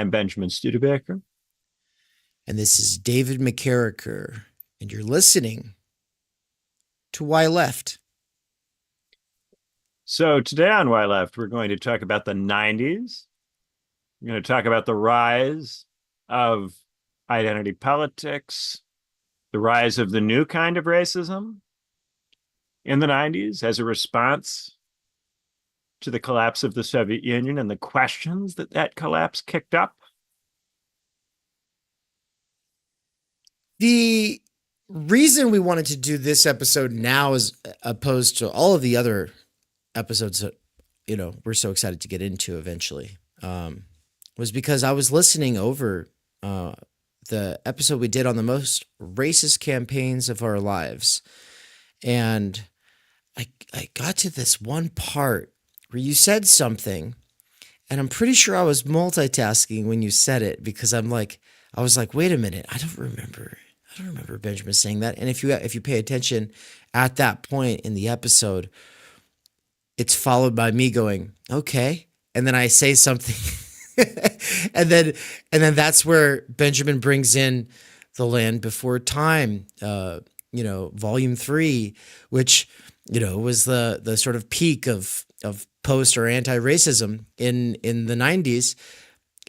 I'm Benjamin Studebaker. And this is David McCarricker. And you're listening to Why Left. So today on Why Left, we're going to talk about the 90s. We're going to talk about the rise of identity politics, the rise of the new kind of racism in the 90s as a response to the collapse of the Soviet Union and the questions that that collapse kicked up. The reason we wanted to do this episode now as opposed to all of the other episodes that, we're so excited to get into eventually, was because I was listening over the episode we did on the most racist campaigns of our lives. And I got to this one part where you said something, and I'm pretty sure I was multitasking when you said it, because I was like, wait a minute, I don't remember Benjamin saying that. And if you pay attention at that point in the episode, it's followed by me going, okay. And then I say something and then that's where Benjamin brings in The Land Before Time, volume 3, which, was the sort of peak of post or anti-racism in the 90s.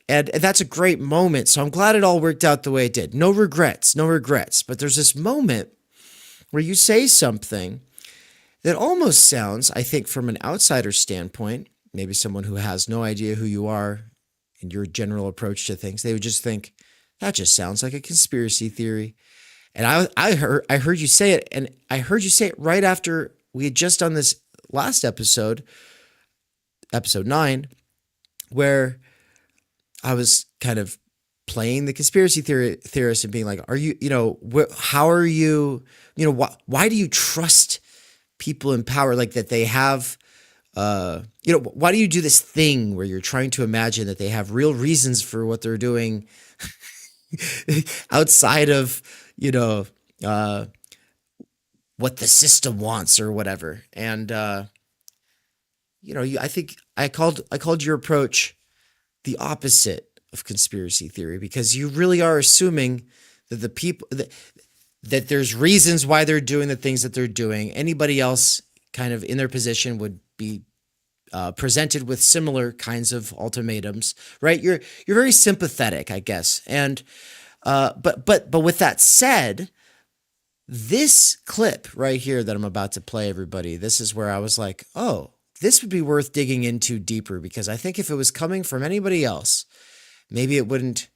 And that's a great moment. So I'm glad it all worked out the way it did. No regrets. But there's this moment where you say something that almost sounds, I think, from an outsider standpoint, maybe someone who has no idea who you are and your general approach to things, they would just think, that just sounds like a conspiracy theory. And I heard you say it, and I heard you say it right after we had just done this last episode, episode 9, where I was kind of playing the conspiracy theorist and being like, are you, how are you, why do you trust people in power like that they have, why do you do this thing where you're trying to imagine that they have real reasons for what they're doing outside of, what the system wants or whatever. And, I think I called your approach the opposite of conspiracy theory, because you really are assuming that the people that there's reasons why they're doing the things that they're doing. Anybody else kind of in their position would be presented with similar kinds of ultimatums, right? You're very sympathetic, I guess. And but with that said, this clip right here that I'm about to play, everybody, this is where I was like, oh, this would be worth digging into deeper, because I think if it was coming from anybody else, maybe it wouldn't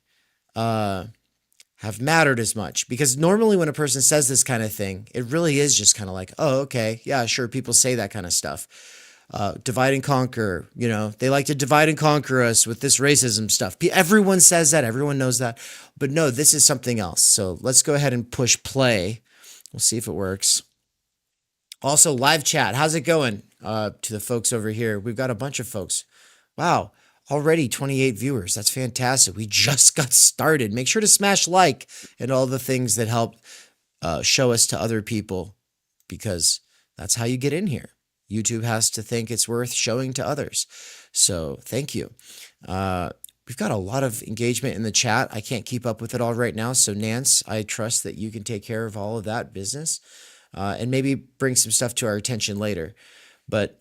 have mattered as much. Because normally when a person says this kind of thing, it really is just kind of like, oh, okay, yeah, sure, people say that kind of stuff. Divide and conquer, they like to divide and conquer us with this racism stuff. Everyone says that, everyone knows that. But no, this is something else. So let's go ahead and push play. We'll see if it works. Also, live chat. How's it going to the folks over here? We've got a bunch of folks. Wow. Already 28 viewers. That's fantastic. We just got started. Make sure to smash like and all the things that help show us to other people, because that's how you get in here. YouTube has to think it's worth showing to others. So thank you. We've got a lot of engagement in the chat. I can't keep up with it all right now. So Nance, I trust that you can take care of all of that business and maybe bring some stuff to our attention later. But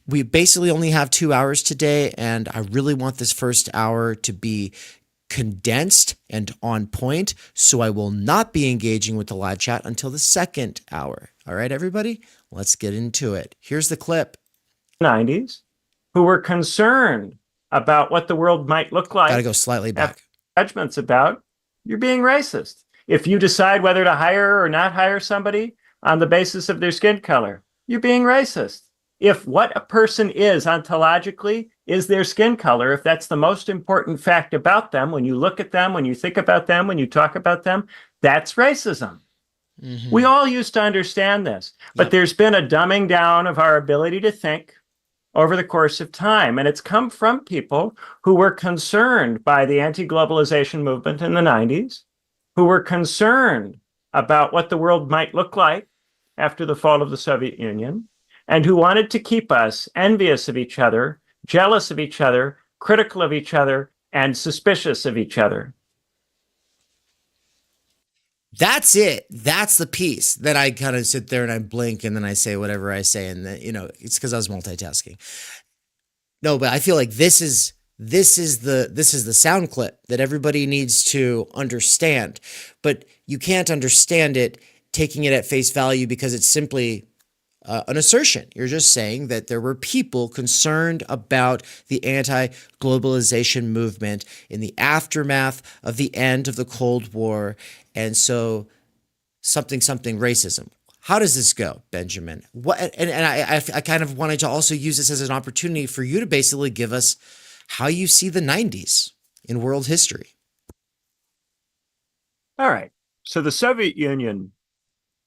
we basically only have 2 hours today, and I really want this first hour to be condensed and on point, so I will not be engaging with the live chat until the second hour. All right, everybody, let's get into it. Here's the clip. 90s, who were concerned about what the world might look like. Gotta go slightly back. Judgments about, you're being racist. If you decide whether to hire or not hire somebody on the basis of their skin color, you're being racist. If what a person is ontologically is their skin color, if that's the most important fact about them, when you look at them, when you think about them, when you talk about them, that's racism. Mm-hmm. We all used to understand this, but there's been a dumbing down of our ability to think over the course of time. And it's come from people who were concerned by the anti-globalization movement in the 90s, who were concerned about what the world might look like after the fall of the Soviet Union, and who wanted to keep us envious of each other, jealous of each other, critical of each other, and suspicious of each other. That's it. That's the piece that I kind of sit there and I blink and then I say whatever I say. And then, it's because I was multitasking. No, but I feel like this is the sound clip that everybody needs to understand, but you can't understand it taking it at face value because it's simply an assertion. You're just saying that there were people concerned about the anti-globalization movement in the aftermath of the end of the Cold War, and so something racism. How does this go, Benjamin? What? And I kind of wanted to also use this as an opportunity for you to basically give us how you see the 90s in world history. All right. So the Soviet Union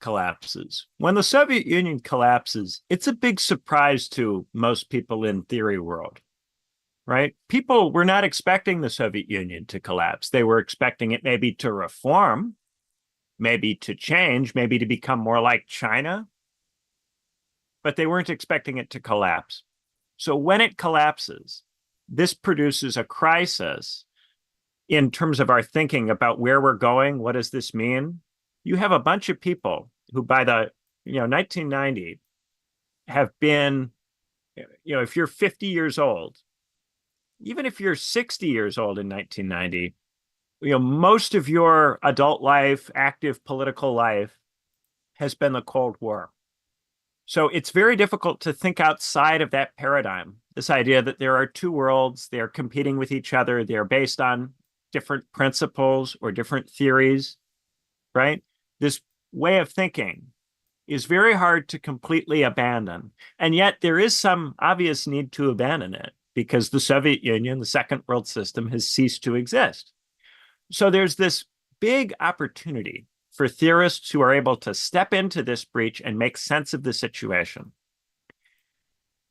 collapses. When the Soviet Union collapses, it's a big surprise to most people in theory world, right? People were not expecting the Soviet Union to collapse. They were expecting it maybe to reform, maybe to change, maybe to become more like China, but they weren't expecting it to collapse. So when it collapses, this produces a crisis in terms of our thinking about where we're going. What does this mean? You have a bunch of people who by the 1990 have been, if you're 50 years old, even if you're 60 years old in 1990, most of your adult life, active political life, has been the Cold War. So it's very difficult to think outside of that paradigm. This idea that there are two worlds, they're competing with each other, they're based on different principles or different theories, right? This way of thinking is very hard to completely abandon. And yet there is some obvious need to abandon it because the Soviet Union, the second world system, has ceased to exist. So there's this big opportunity for theorists who are able to step into this breach and make sense of the situation.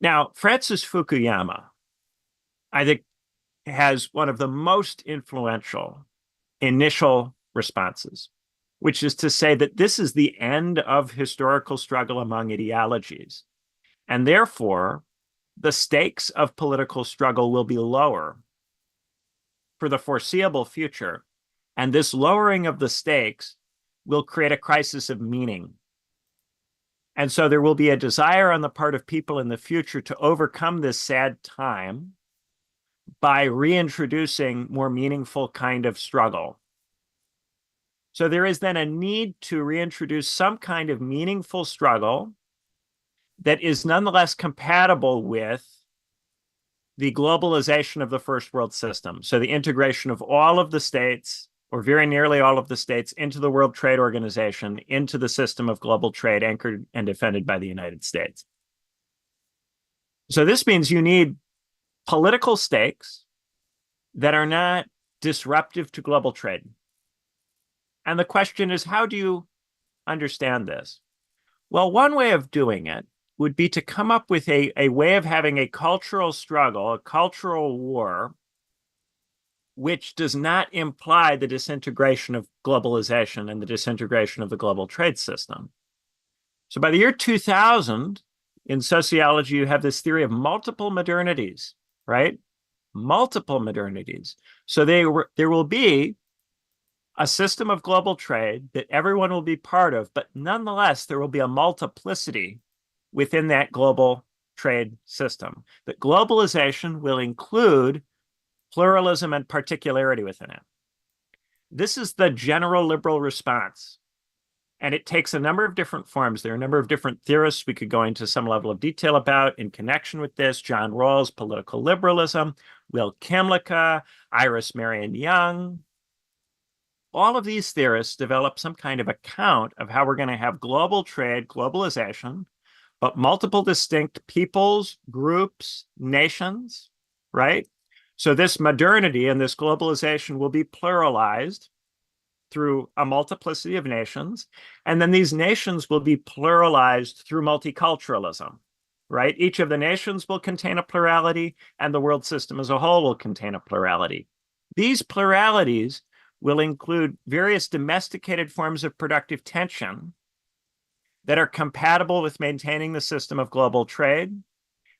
Now, Francis Fukuyama, I think, has one of the most influential initial responses, which is to say that this is the end of historical struggle among ideologies. And therefore, the stakes of political struggle will be lower for the foreseeable future. And this lowering of the stakes will create a crisis of meaning. And so there will be a desire on the part of people in the future to overcome this sad time by reintroducing more meaningful kind of struggle. So there is then a need to reintroduce some kind of meaningful struggle that is nonetheless compatible with the globalization of the first world system. So the integration of all of the states, or very nearly all of the states, into the World Trade Organization, into the system of global trade anchored and defended by the United States. So this means you need political stakes that are not disruptive to global trade. And the question is, how do you understand this? Well, one way of doing it would be to come up with a way of having a cultural struggle, a cultural war, which does not imply the disintegration of globalization and the disintegration of the global trade system. So by the year 2000, in sociology, you have this theory of multiple modernities, right? Multiple modernities. So there will be a system of global trade that everyone will be part of, but nonetheless, there will be a multiplicity within that global trade system. That globalization will include pluralism and particularity within it. This is the general liberal response. And it takes a number of different forms. There are a number of different theorists we could go into some level of detail about in connection with this. John Rawls, political liberalism, Will Kymlicka, Iris Marion Young. All of these theorists develop some kind of account of how we're going to have global trade, globalization, but multiple distinct peoples, groups, nations, right? So this modernity and this globalization will be pluralized through a multiplicity of nations. And then these nations will be pluralized through multiculturalism, right? Each of the nations will contain a plurality, and the world system as a whole will contain a plurality. These pluralities will include various domesticated forms of productive tension that are compatible with maintaining the system of global trade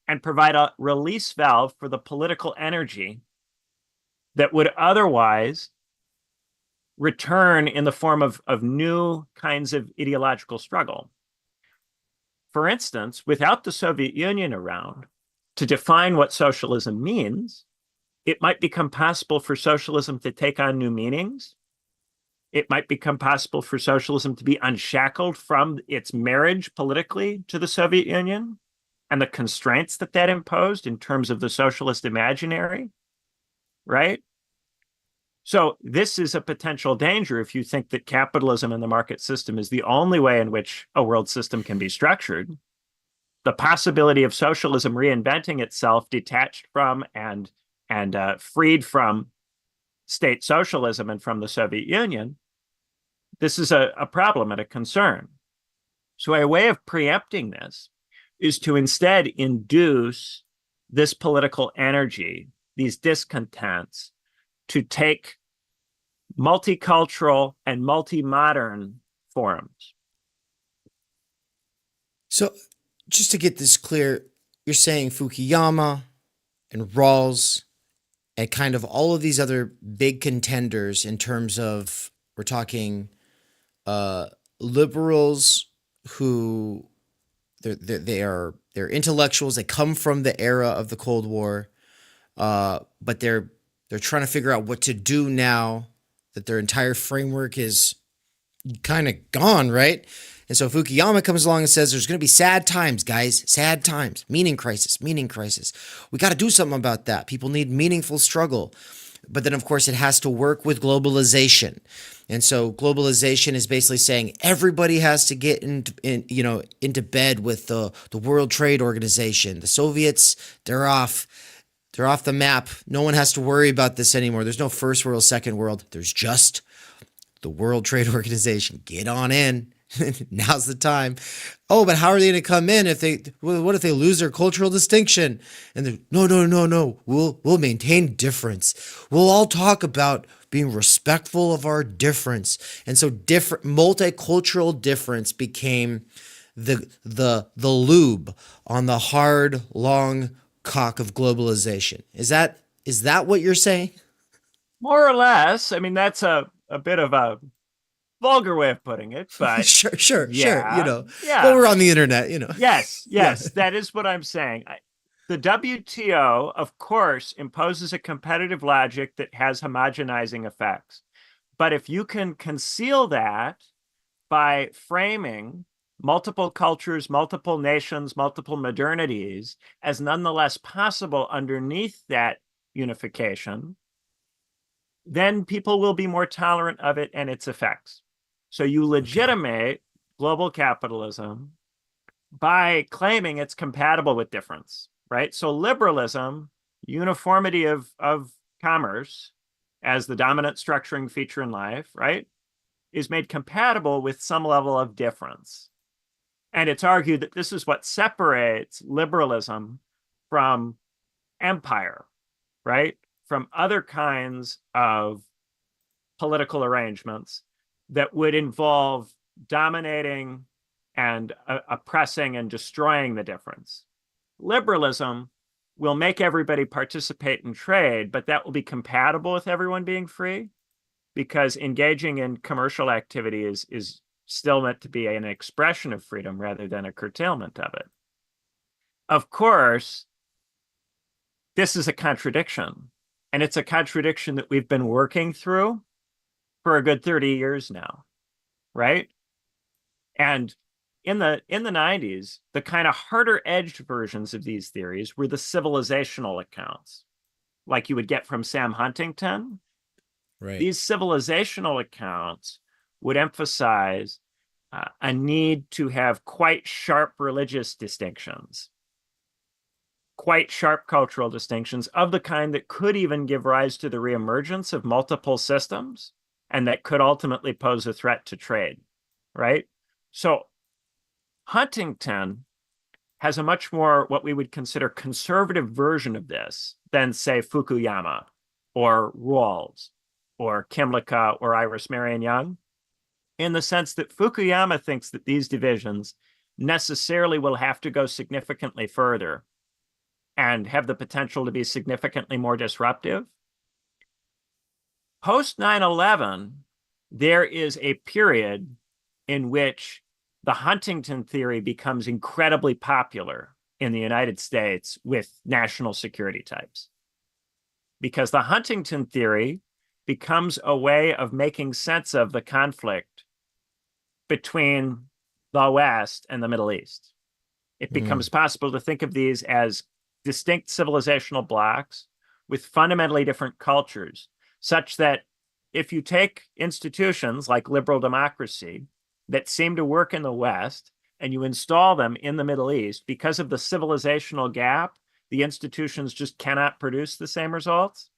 and provide a release valve for the political energy that would otherwise return in the form of new kinds of ideological struggle. For instance, without the Soviet Union around to define what socialism means, it might become possible for socialism to take on new meanings. It might become possible for socialism to be unshackled from its marriage politically to the Soviet Union and the constraints that that imposed in terms of the socialist imaginary, right? So this is a potential danger if you think that capitalism and the market system is the only way in which a world system can be structured. The possibility of socialism reinventing itself, detached from and freed from state socialism and from the Soviet Union, this is a problem and a concern. So a way of preempting this is to instead induce this political energy, these discontents, to take multicultural and multi-modern forms. So just to get this clear, you're saying Fukuyama and Rawls and kind of all of these other big contenders in terms of, we're talking liberals who they're intellectuals. They come from the era of the Cold War, but they're trying to figure out what to do now that their entire framework is kind of gone, right? And so Fukuyama comes along and says, there's going to be sad times, guys, sad times, meaning crisis, meaning crisis. We got to do something about that. People need meaningful struggle. But then, of course, it has to work with globalization. And so globalization is basically saying everybody has to get into bed with the World Trade Organization. The Soviets, they're off the map. No one has to worry about this anymore. There's no first world, second world. There's just the World Trade Organization. Get on in. Now's the time. Oh, but how are they going to come in what if they lose their cultural distinction? And no. We'll maintain difference. We'll all talk about being respectful of our difference. And so multicultural difference became the lube on the hard, long cock of globalization. Is that what you're saying? More or less. I mean, that's a bit of a vulgar way of putting it, but sure. Yeah. Well, we're on the internet, Yes, Yeah. that is what I'm saying. The WTO, of course, imposes a competitive logic that has homogenizing effects. But if you can conceal that by framing multiple cultures, multiple nations, multiple modernities as nonetheless possible underneath that unification, then people will be more tolerant of it and its effects. So you legitimate global capitalism by claiming it's compatible with difference, right? So liberalism, uniformity of commerce as the dominant structuring feature in life, right, is made compatible with some level of difference. And it's argued that this is what separates liberalism from empire, right? From other kinds of political arrangements that would involve dominating and oppressing and destroying the difference. Liberalism will make everybody participate in trade, but that will be compatible with everyone being free, because engaging in commercial activity is still meant to be an expression of freedom rather than a curtailment of it. Of course, this is a contradiction, and it's a contradiction that we've been working through for a good 30 years now, right? And in the 90s, the kind of harder edged versions of these theories were the civilizational accounts, like you would get from Sam Huntington. Right. These civilizational accounts would emphasize a need to have quite sharp religious distinctions, quite sharp cultural distinctions of the kind that could even give rise to the reemergence of multiple systems and that could ultimately pose a threat to trade, right? So Huntington has a much more what we would consider conservative version of this than, say, Fukuyama or Rawls or Kymlicka or Iris Marion Young, in the sense that Fukuyama thinks that these divisions necessarily will have to go significantly further and have the potential to be significantly more disruptive. Post 9/11, there is a period in which the Huntington theory becomes incredibly popular in the United States with national security types. Because the Huntington theory becomes a way of making sense of the conflict between the West and the Middle East. It becomes possible to think of these as distinct civilizational blocks with fundamentally different cultures, such that if you take institutions like liberal democracy that seem to work in the West and you install them in the Middle East, because of the civilizational gap, the institutions just cannot produce the same results.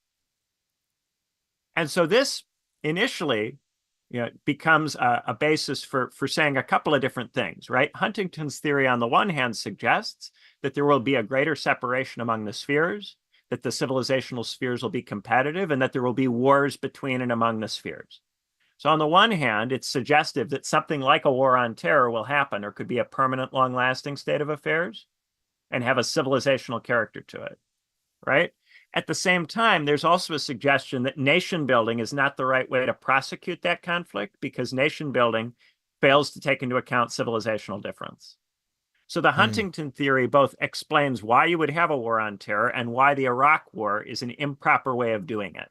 And so this initially, becomes a basis for saying a couple of different things, right? Huntington's theory, on the one hand, suggests that there will be a greater separation among the spheres, that the civilizational spheres will be competitive, and that there will be wars between and among the spheres. So on the one hand, it's suggestive that something like a war on terror will happen, or could be a permanent, long-lasting state of affairs and have a civilizational character to it, right? At the same time, there's also a suggestion that nation building is not the right way to prosecute that conflict, because nation building fails to take into account civilizational difference. So the Huntington theory both explains why you would have a war on terror and why the Iraq war is an improper way of doing it,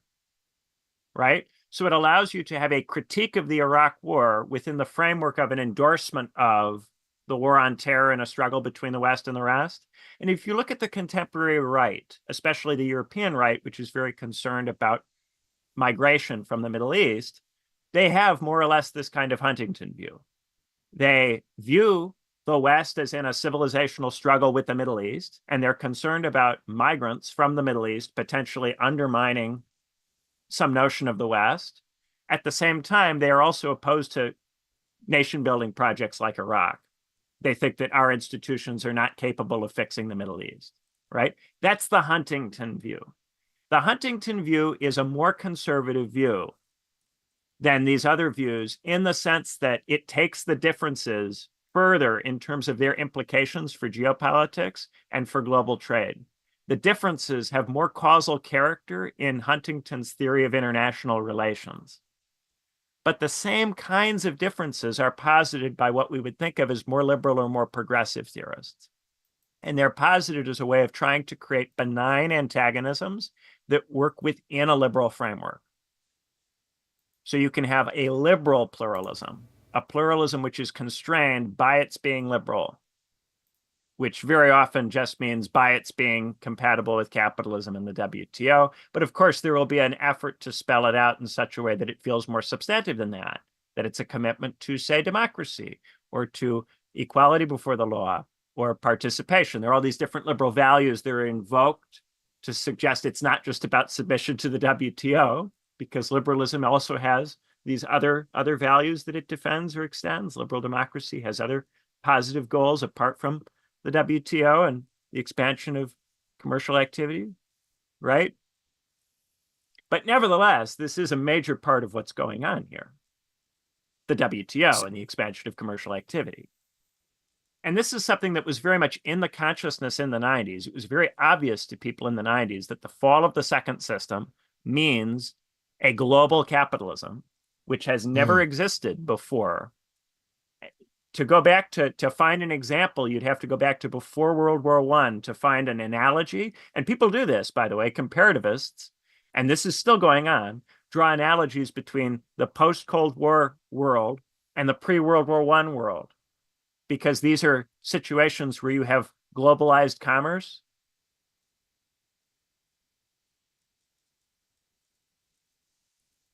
right? So it allows you to have a critique of the Iraq war within the framework of an endorsement of the war on terror and a struggle between the West and the rest. And if you look at the contemporary right, especially the European right, which is very concerned about migration from the Middle East, they have more or less this kind of Huntington view. They view the West as in a civilizational struggle with the Middle East, and they're concerned about migrants from the Middle East potentially undermining some notion of the West. At the same time, they are also opposed to nation-building projects like Iraq. They think that our institutions are not capable of fixing the Middle East, right? That's the Huntington view. The Huntington view is a more conservative view than these other views, in the sense that it takes the differences further in terms of their implications for geopolitics and for global trade. The differences have more causal character in Huntington's theory of international relations. But the same kinds of differences are posited by what we would think of as more liberal or more progressive theorists. And they're posited as a way of trying to create benign antagonisms that work within a liberal framework. So you can have a liberal pluralism, a pluralism which is constrained by its being liberal, which very often just means by its being compatible with capitalism and the WTO. But of course, there will be an effort to spell it out in such a way that it feels more substantive than that it's a commitment to, say, democracy, or to equality before the law, or participation. There are all these different liberal values that are invoked to suggest it's not just about submission to the WTO, because liberalism also has these other values that it defends or extends. Liberal democracy has other positive goals apart from the WTO and the expansion of commercial activity, right? But nevertheless, this is a major part of what's going on here, the WTO and the expansion of commercial activity. And this is something that was very much in the consciousness in the 90s. It was very obvious to people in the 90s that the fall of the second system means a global capitalism, which has never existed before. To go back to find an example, you'd have to go back to before World War I to find an analogy. And people do this, by the way, comparativists, and this is still going on, draw analogies between the post-Cold War world and the pre-World War I world, because these are situations where you have globalized commerce.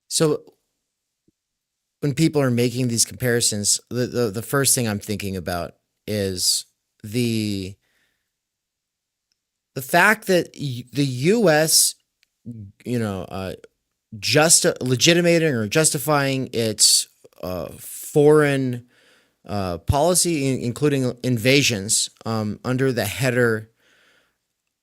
So when people are making these comparisons, the first thing I'm thinking about is the fact that the U.S., just legitimating or justifying its foreign policy, including invasions, under the header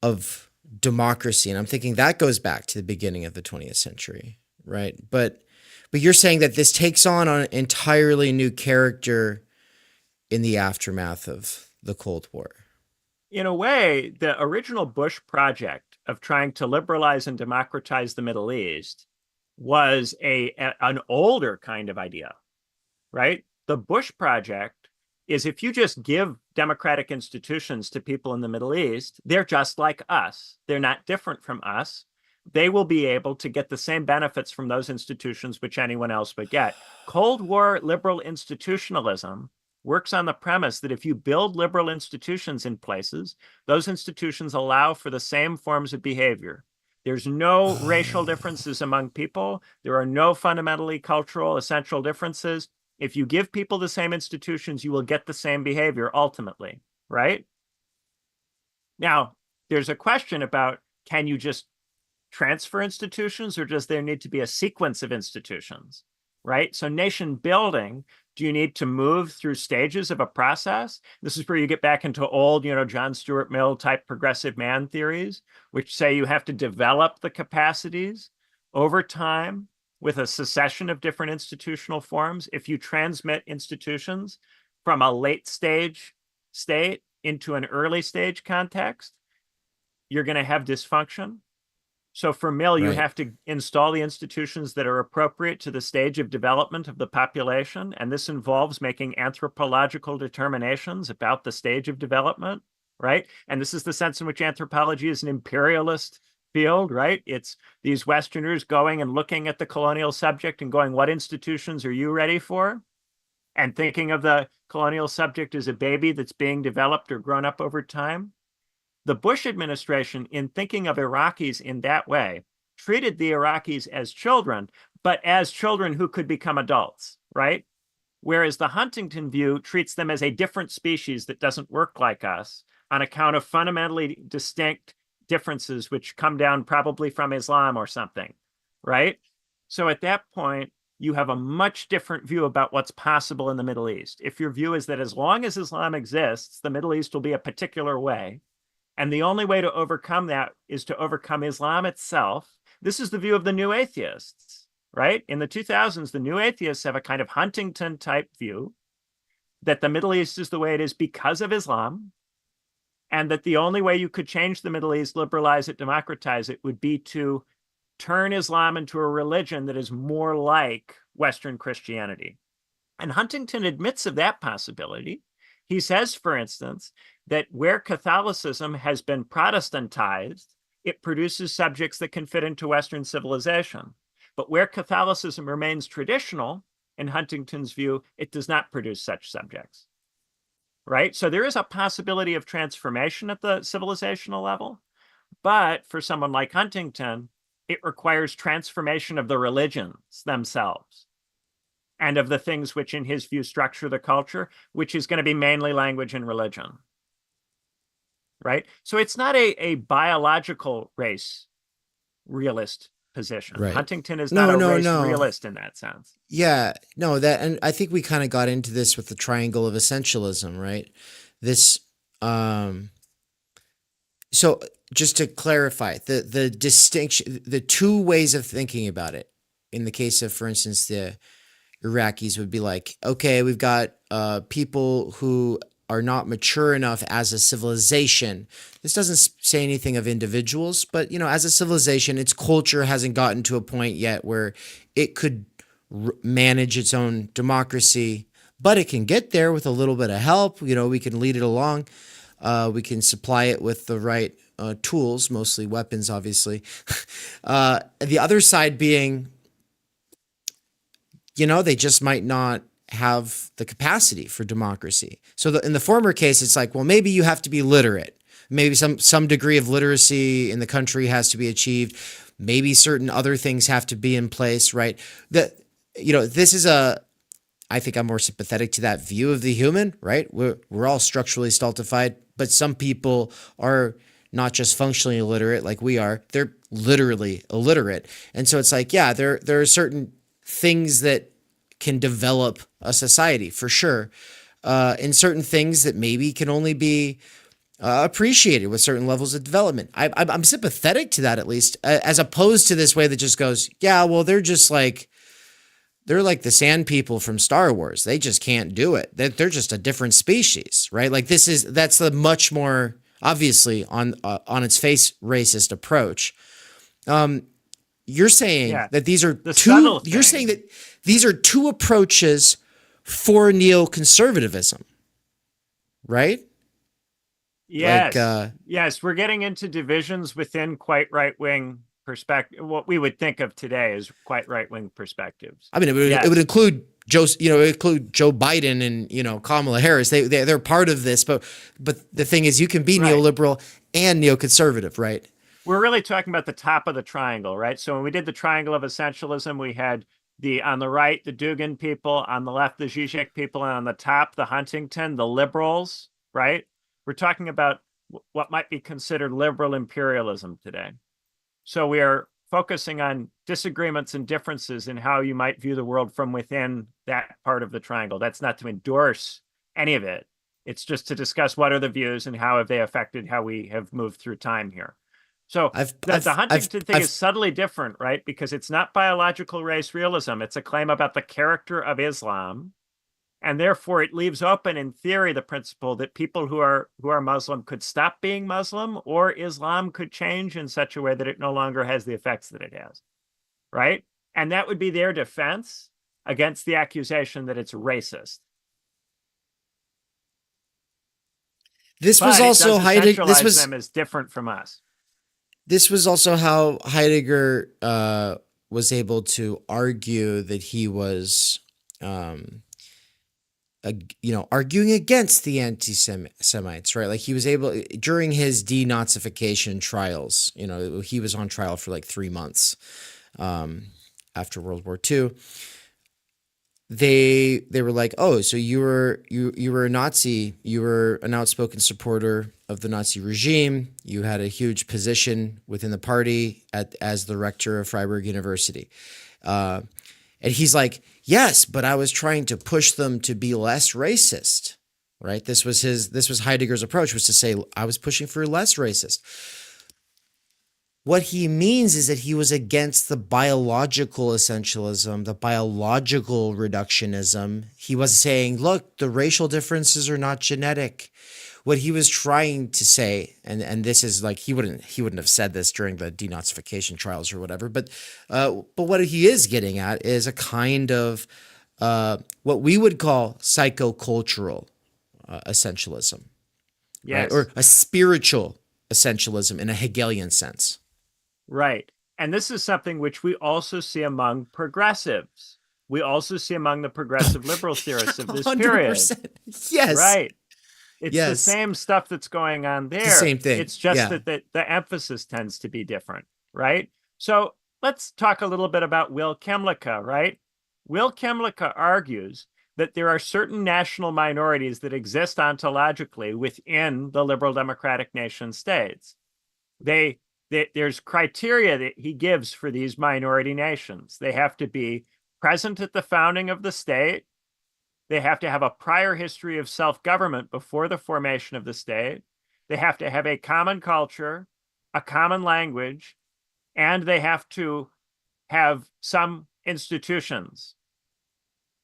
of democracy. And I'm thinking that goes back to the beginning of the 20th century, right? But you're saying that this takes on an entirely new character in the aftermath of the Cold War. In a way, the original Bush project of trying to liberalize and democratize the Middle East was an older kind of idea, right? The Bush Project is if you just give democratic institutions to people in the Middle East, they're just like us. They're not different from us. They will be able to get the same benefits from those institutions which anyone else would get. Cold War liberal institutionalism works on the premise that if you build liberal institutions in places, those institutions allow for the same forms of behavior. There's no racial differences among people. There are no fundamentally cultural essential differences. If you give people the same institutions, you will get the same behavior ultimately, right? Now, there's a question about, can you just transfer institutions, or does there need to be a sequence of institutions, right? So nation building, do you need to move through stages of a process? This is where you get back into old, John Stuart Mill type progressive man theories, which say you have to develop the capacities over time with a succession of different institutional forms. If you transmit institutions from a late stage state into an early stage context, you're going to have dysfunction. So for Mill, you have to install the institutions that are appropriate to the stage of development of the population. And this involves making anthropological determinations about the stage of development, right? And this is the sense in which anthropology is an imperialist field, right? It's these Westerners going and looking at the colonial subject and going, what institutions are you ready for? And thinking of the colonial subject as a baby that's being developed or grown up over time. The Bush administration, in thinking of Iraqis in that way, treated the Iraqis as children, but as children who could become adults, right? Whereas the Huntington view treats them as a different species that doesn't work like us on account of fundamentally distinct differences which come down probably from Islam or something, right? So at that point, you have a much different view about what's possible in the Middle East. If your view is that as long as Islam exists, the Middle East will be a particular way, and the only way to overcome that is to overcome Islam itself. This is the view of the new atheists, right? In the 2000s, the new atheists have a kind of Huntington type view that the Middle East is the way it is because of Islam, and that the only way you could change the Middle East, liberalize it, democratize it, would be to turn Islam into a religion that is more like Western Christianity. And Huntington admits of that possibility. He says, for instance, that where Catholicism has been Protestantized, it produces subjects that can fit into Western civilization. But where Catholicism remains traditional, in Huntington's view, it does not produce such subjects. Right? So there is a possibility of transformation at the civilizational level. But for someone like Huntington, it requires transformation of the religions themselves and of the things which, in his view, structure the culture, which is going to be mainly language and religion. Right? So it's not a biological race realist position. Right. Huntington is not a race realist in that sense. Yeah, no, that, and I think we kind of got into this with the triangle of essentialism, right? This, so just to clarify, the distinction, the two ways of thinking about it, in the case of, for instance, the Iraqis would be like, okay, we've got people who are not mature enough as a civilization. This doesn't say anything of individuals, but, as a civilization, its culture hasn't gotten to a point yet where it could manage its own democracy, but it can get there with a little bit of help. We can lead it along. We can supply it with the right tools, mostly weapons, obviously. The other side being, they just might not have the capacity for democracy. So in the former case, it's like, well, maybe you have to be literate. Maybe some degree of literacy in the country has to be achieved. Maybe certain other things have to be in place, right? This is I think I'm more sympathetic to that view of the human, right? We're all structurally stultified, but some people are not just functionally illiterate like we are, they're literally illiterate. And so it's like, yeah, there are certain things that can develop a society for sure, and certain things that maybe can only be appreciated with certain levels of development. I'm sympathetic to that, at least, as opposed to this way that just goes, yeah, well, they're like the sand people from Star Wars. They just can't do it. They're just a different species, right? Like that's the much more obviously on its face racist approach. you're saying Yeah. that these are The two, subtle you're saying thing. that these are two approaches for neoconservatism, right? Like, Yes, we're getting into divisions within quite right-wing perspective. What we would think of today as quite right-wing perspectives. I mean, it would Yes, include Joe, it would include Joe Biden and, Kamala Harris. They're part of this, but the thing is, you can be right. neoliberal and neoconservative, right? We're really talking about the top of the triangle, right? So when we did the triangle of essentialism, we had on the right, the Dugan people, on the left, the Zizek people, and on the top, the Huntington, the liberals, right? We're talking about what might be considered liberal imperialism today. So we are focusing on disagreements and differences in how you might view the world from within that part of the triangle. That's not to endorse any of it. It's just to discuss what are the views and how have they affected how we have moved through time here. So the Huntington thing is subtly different, right? Because it's not biological race realism. It's a claim about the character of Islam. And therefore, it leaves open, in theory, the principle that people who are Muslim could stop being Muslim, or Islam could change in such a way that it no longer has the effects that it has, right? And that would be their defense against the accusation that it's racist. This But was also it does Heidegger. essentialize them as different from us. This was also how Heidegger was able to argue that he was, arguing against the anti-Semites, right? Like he was able, during his denazification trials, he was on trial for like 3 months after World War II. They were like, oh, so you were a Nazi, you were an outspoken supporter of the Nazi regime, you had a huge position within the party as the rector of Freiburg University. And he's like, yes, but I was trying to push them to be less racist, right? This was Heidegger's approach, was to say, I was pushing for less racist. What he means is that he was against the biological essentialism, the biological reductionism. He was saying, look, the racial differences are not genetic. What he was trying to say, and this is like, he wouldn't have said this during the denazification trials or whatever, but what he is getting at is a kind of what we would call psychocultural essentialism, Yes. right? Or a spiritual essentialism in a Hegelian sense. Right. And this is something which we also see among progressives. We also see among the progressive liberal theorists of this 100%. Period. Yes. Right. It's the same stuff that's going on there. It's the same thing. It's just that the emphasis tends to be different, right? So let's talk a little bit about Will Kymlicka, right? Will Kymlicka argues that there are certain national minorities that exist ontologically within the liberal democratic nation states. There's criteria that he gives for these minority nations. They have to be present at the founding of the state. They have to have a prior history of self-government before the formation of the state. They have to have a common culture, a common language, and they have to have some institutions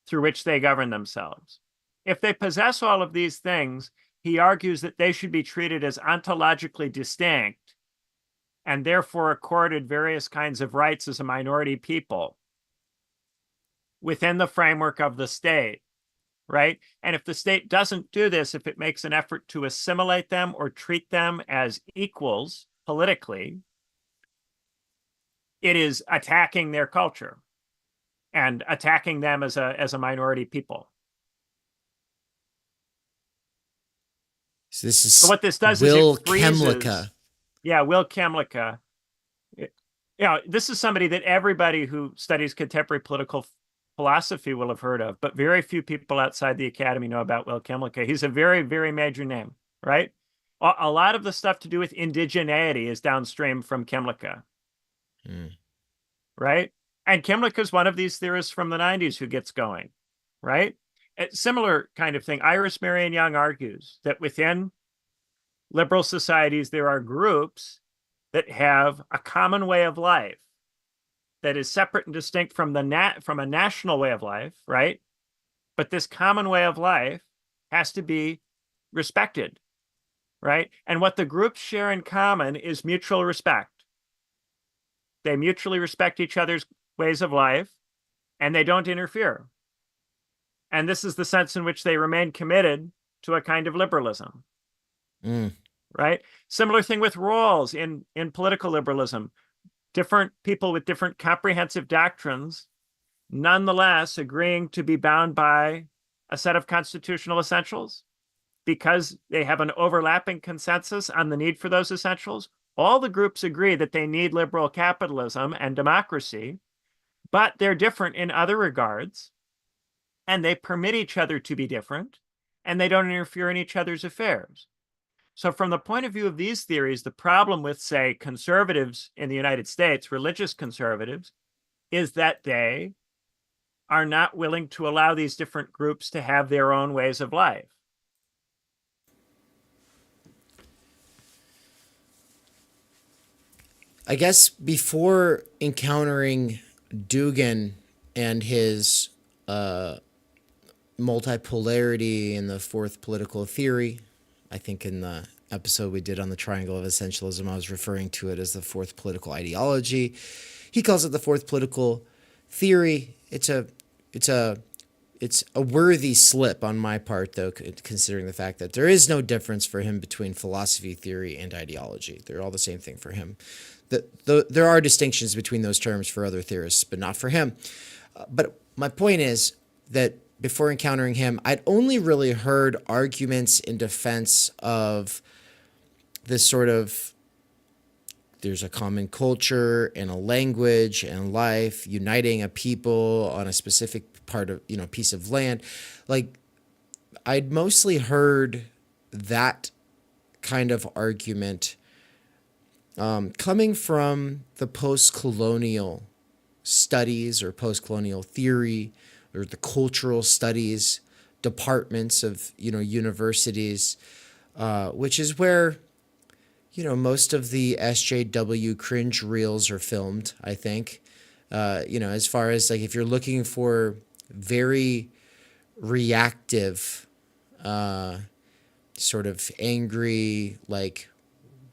through which they govern themselves. If they possess all of these things, he argues that they should be treated as ontologically distinct and therefore accorded various kinds of rights as a minority people within the framework of the state, right? And if the state doesn't do this, if it makes an effort to assimilate them or treat them as equals politically, it is attacking their culture and attacking them as a minority people. So this is so what this does Will is it freezes. Kymlicka. Yeah, Will Kymlicka. This is somebody that everybody who studies contemporary political philosophy will have heard of, but very few people outside the academy know about Will Kymlicka. He's a very, very major name, right? A lot of the stuff to do with indigeneity is downstream from Kymlicka, right? And Kymlicka is one of these theorists from the 90s who gets going, right? A similar kind of thing. Iris Marion Young argues that within liberal societies, there are groups that have a common way of life that is separate and distinct from a national way of life, right? But this common way of life has to be respected, right? And what the groups share in common is mutual respect. they mutually respect each other's ways of life, and they don't interfere. And this is the sense in which they remain committed to a kind of liberalism. Right? Similar thing with Rawls in political liberalism. Different people with different comprehensive doctrines, nonetheless agreeing to be bound by a set of constitutional essentials because they have an overlapping consensus on the need for those essentials. All the groups agree that they need liberal capitalism and democracy, but they're different in other regards, and they permit each other to be different, and they don't interfere in each other's affairs. So from the point of view of these theories, the problem with, say, conservatives in the United States, religious conservatives, is that they are not willing to allow these different groups to have their own ways of life. I guess before encountering Dugan and his multipolarity in the fourth political theory, I think in the episode we did on the triangle of essentialism, I was referring to it as the fourth political ideology. He calls it the fourth political theory. It's a worthy slip on my part, though, considering the fact that there is no difference for him between philosophy, theory, and ideology. They're all the same thing for him. There are distinctions between those terms for other theorists, but not for him. But my point is that before encountering him, I'd only really heard arguments in defense of this sort of, there's a common culture and a language and life uniting a people on a specific part of, piece of land. Like, I'd mostly heard that kind of argument coming from the post-colonial studies or post-colonial theory or the cultural studies departments of, universities, which is where, most of the SJW cringe reels are filmed, I think. As far as like if you're looking for very reactive, sort of angry, like,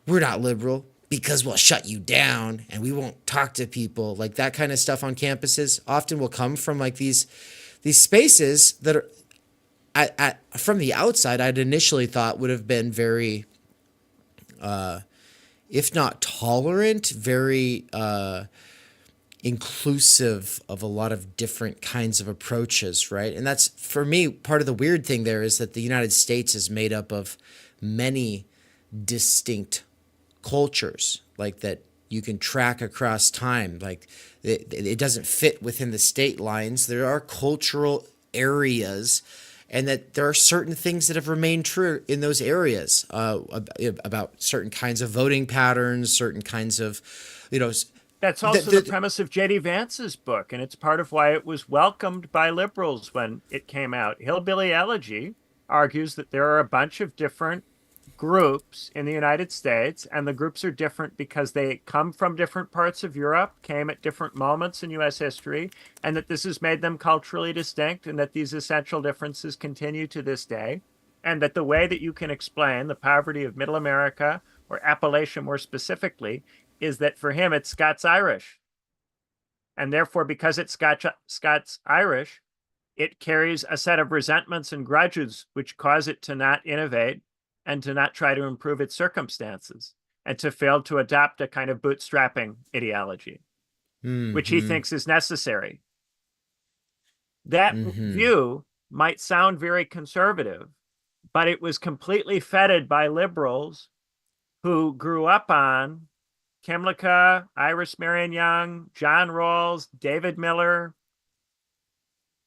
we're not liberal because we'll shut you down and we won't talk to people, like that kind of stuff on campuses often will come from like these spaces that are from the outside I'd initially thought would have been very if not tolerant, very inclusive of a lot of different kinds of approaches, right? And that's, for me, part of the weird thing there is that the United States is made up of many distinct cultures, like that you can track across time. Like it doesn't fit within the state lines. There are cultural areas, and that there are certain things that have remained true in those areas about certain kinds of voting patterns, certain kinds of, That's also the premise of J.D. Vance's book, and it's part of why it was welcomed by liberals when it came out. Hillbilly Elegy argues that there are a bunch of different groups in the United States, and the groups are different because they come from different parts of Europe, came at different moments in U.S. history, and that this has made them culturally distinct, and that these essential differences continue to this day, and that the way that you can explain the poverty of Middle America, or Appalachia more specifically, is that for him it's Scots-Irish. And therefore, because it's Scots-Irish, it carries a set of resentments and grudges which cause it to not innovate and to not try to improve its circumstances, and to fail to adopt a kind of bootstrapping ideology, which he thinks is necessary. That view might sound very conservative, but it was completely fetid by liberals who grew up on Kymlicka, Iris Marion Young, John Rawls, David Miller.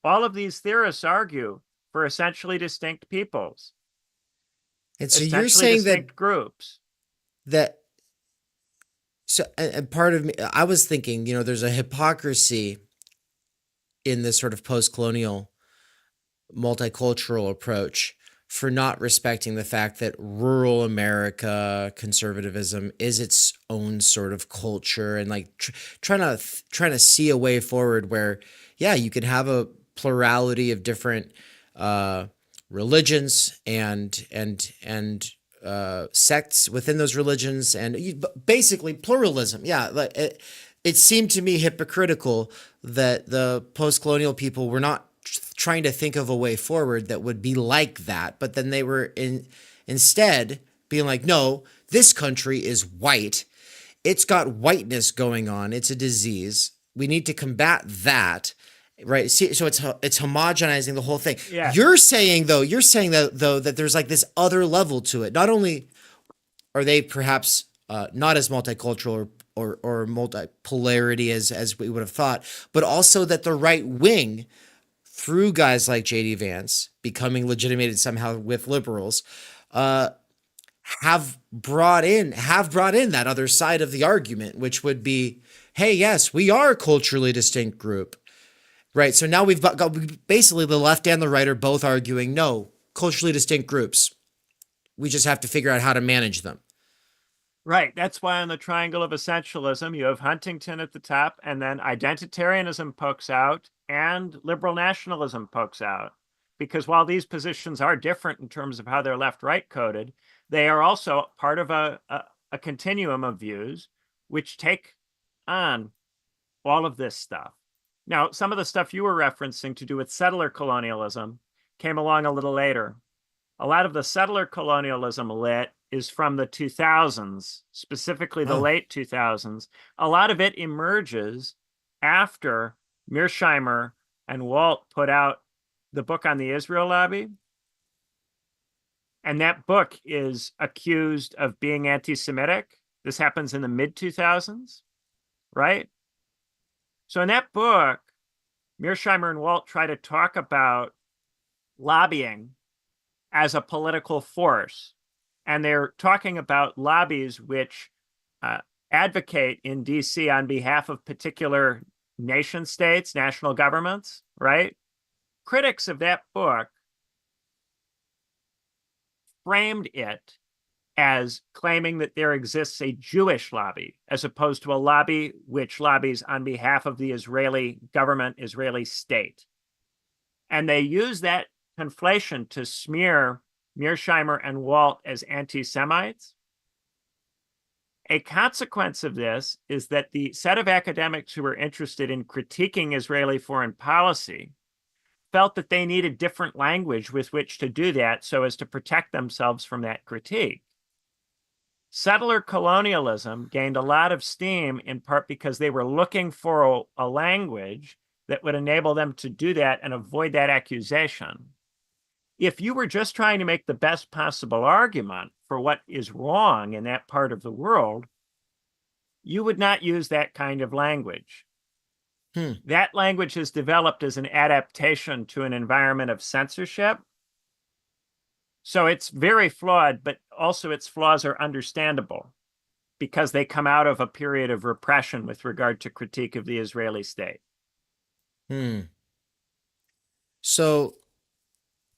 All of these theorists argue for essentially distinct peoples. And so you're saying that groups and part of me, I was thinking, there's a hypocrisy in this sort of post-colonial multicultural approach for not respecting the fact that rural America conservatism is its own sort of culture, and like trying to see a way forward where, yeah, you can have a plurality of different religions and sects within those religions, and basically pluralism. Yeah, like it seemed to me hypocritical that the post-colonial people were not trying to think of a way forward that would be like that, but then they were instead being like, no, this country is white. It's got whiteness going on. It's a disease. We need to combat that. Right. See, so it's homogenizing the whole thing. Yeah. You're saying though that there's like this other level to it. Not only are they perhaps not as multicultural or multipolarity as we would have thought, but also that the right wing, through guys like J.D. Vance becoming legitimated somehow with liberals, have brought in that other side of the argument, which would be, hey, yes, we are a culturally distinct group. Right. So now we've got basically the left and the right are both arguing, no, culturally distinct groups. We just have to figure out how to manage them. Right. That's why on the triangle of essentialism, you have Huntington at the top, and then identitarianism pokes out and liberal nationalism pokes out. Because while these positions are different in terms of how they're left-right coded, they are also part of a continuum of views which take on all of this stuff. Now, some of the stuff you were referencing to do with settler colonialism came along a little later. A lot of the settler colonialism lit is from the 2000s, specifically the late 2000s. A lot of it emerges after Mearsheimer and Walt put out the book on the Israel lobby. And that book is accused of being anti-Semitic. This happens in the mid-2000s, right? So in that book, Mearsheimer and Walt try to talk about lobbying as a political force. And they're talking about lobbies which advocate in DC on behalf of particular nation states, national governments, right? Critics of that book framed it as claiming that there exists a Jewish lobby, as opposed to a lobby which lobbies on behalf of the Israeli government, Israeli state. And they use that conflation to smear Mearsheimer and Walt as anti-Semites. A consequence of this is that the set of academics who were interested in critiquing Israeli foreign policy felt that they needed different language with which to do that so as to protect themselves from that critique. Settler colonialism gained a lot of steam in part because they were looking for a language that would enable them to do that and avoid that accusation. If you were just trying to make the best possible argument for what is wrong in that part of the world, you would not use that kind of language. That language is developed as an adaptation to an environment of censorship. So it's very flawed, but also its flaws are understandable because they come out of a period of repression with regard to critique of the Israeli state. So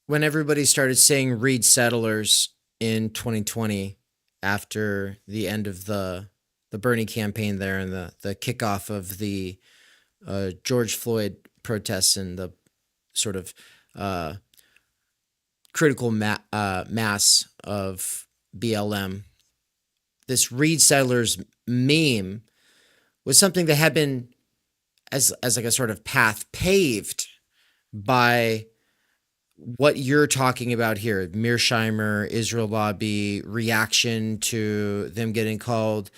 when everybody started saying read Settlers in 2020 after the end of the Bernie campaign there and the kickoff of the George Floyd protests and the sort of critical mass of BLM, this read Settlers meme was something that had been as like a sort of path paved by what you're talking about here, Mearsheimer, Israel lobby, reaction to them getting called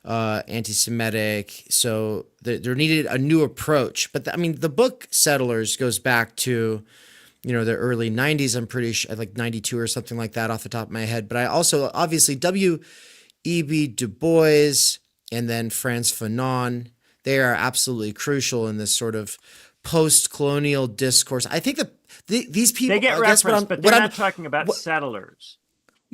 anti-Semitic. So there needed a new approach. But I mean, the book Settlers goes back to, the early 90s. I'm pretty sure, like 92 or something like that off the top of my head. But I also, obviously, W.E.B. Du Bois and then Frantz Fanon, they are absolutely crucial in this sort of post-colonial discourse. I think that these people, they get referenced, but they're not talking about settlers.